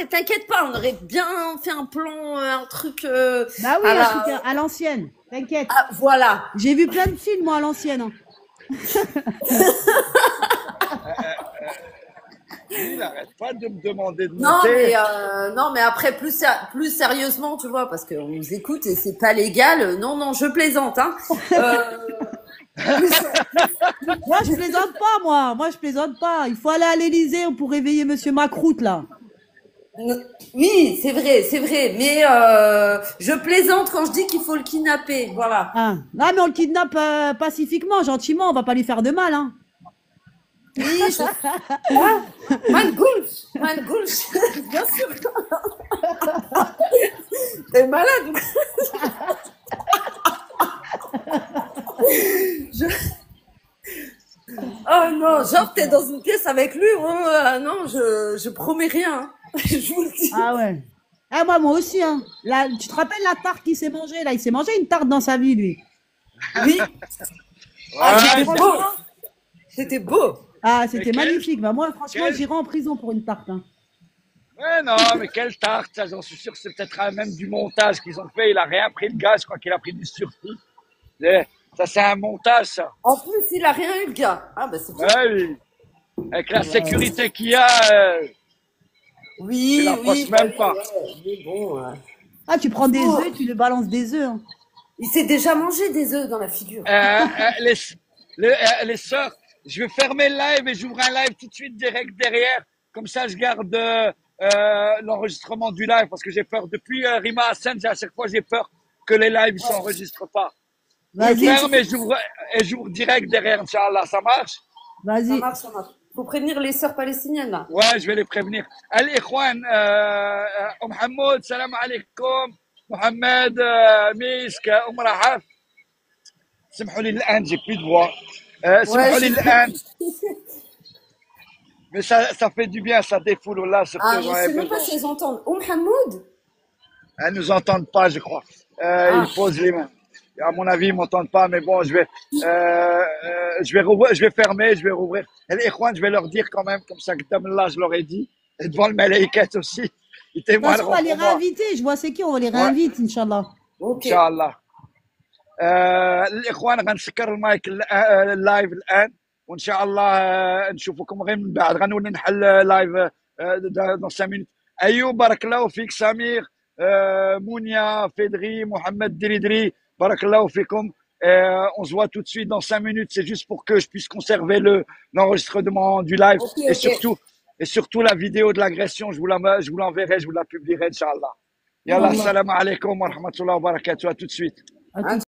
T'inquiète pas, on aurait bien fait un plan, un truc. Bah oui, un truc à l'ancienne. T'inquiète. Ah, voilà. J'ai vu plein de films, moi, à l'ancienne. Hein. Il n'arrête pas de me demander de monter. Non, mais après, plus sérieusement, tu vois, parce qu'on nous écoute et c'est pas légal. Non, je plaisante, hein. Moi, je plaisante pas, moi. Moi, je plaisante pas. Il faut aller à l'Élysée pour réveiller Monsieur Macroute, là. Oui, c'est vrai. Mais je plaisante quand je dis qu'il faut le kidnapper. Voilà. Ah. Non, mais on le kidnappe pacifiquement, gentiment. On va pas lui faire de mal, hein. Oui, Mal gauche, bien sûr. T'es malade. Oh non, genre t'es dans une pièce avec lui, non, je promets rien. Je vous le dis. Ah ouais. Moi aussi, hein. Là, tu te rappelles la tarte qu'il s'est mangée, là? Il s'est mangé une tarte dans sa vie, lui. Oui. C'était beau. Ah, c'était magnifique. Bah, moi, franchement, j'irai en prison pour une tarte. Hein. Ouais, non, mais quelle tarte, ça, j'en suis sûr que c'est peut-être même du montage qu'ils ont fait. Il a rien pris le gars, je crois qu'il a pris du sursis. Ça, c'est un montage, ça. En plus, il a rien eu, le gars. Ah, bah, c'est bien. Ouais, oui. Avec la sécurité qu'il y a, oui, je l'approche même pas. Mais bon, Ah, tu prends des œufs, tu le balances des œufs. Hein. Il s'est déjà mangé des œufs dans la figure. Les sœurs, je vais fermer le live et j'ouvre un live tout de suite direct derrière. Comme ça, je garde l'enregistrement du live parce que j'ai peur. Depuis Rima Hassan, à chaque fois, j'ai peur que les lives ne s'enregistrent pas. Je ferme et j'ouvre direct derrière, Inch'Allah. Ça marche? Vas-y. Ça marche. Faut prévenir les sœurs palestiniennes, là. Ouais, je vais les prévenir. Allez, Ikhwan, Mohamed, salam alaikum. Mohamed, Misk, Rahaf. سمحوا لي الآن, j'ai plus de voix. سمحوا لي الآن. Mais ça fait du bien, ça défoule là. Je sais même pas si elles entendent. Mohamed? Elles nous entendent pas, je crois. Ils posent les mains. À mon avis, ils m'entendent pas, mais bon, je vais fermer, je vais rouvrir. Et les Ikhwan, je vais leur dire quand même, comme ça, que là, je leur ai dit. Et devant le Malaïket aussi. Ils témoigneront. On va les réinviter. Je vois c'est qui, on va les réinviter, Inch'Allah. Ok. Inch'Allah. الإخوان غنسكر المايك اللايف الآن وإن شاء الله نشوفكم غير من بعد غنولي نحل لايف dans 5 minutes. أيوب بارك الله فيك, سمير, مونيا, فيدري, Mohamed Diridri, بارك الله فيكم. On se voit tout de suite dans 5 minutes. C'est juste pour que je puisse conserver l'enregistrement du live. Et surtout la vidéo de l'agression. Je vous l'enverrai, je vous la publierai, Inch'Allah. Yallah, salam alaikum wa rahmatullahi wa barakatuh. À tout de suite. À tout de suite.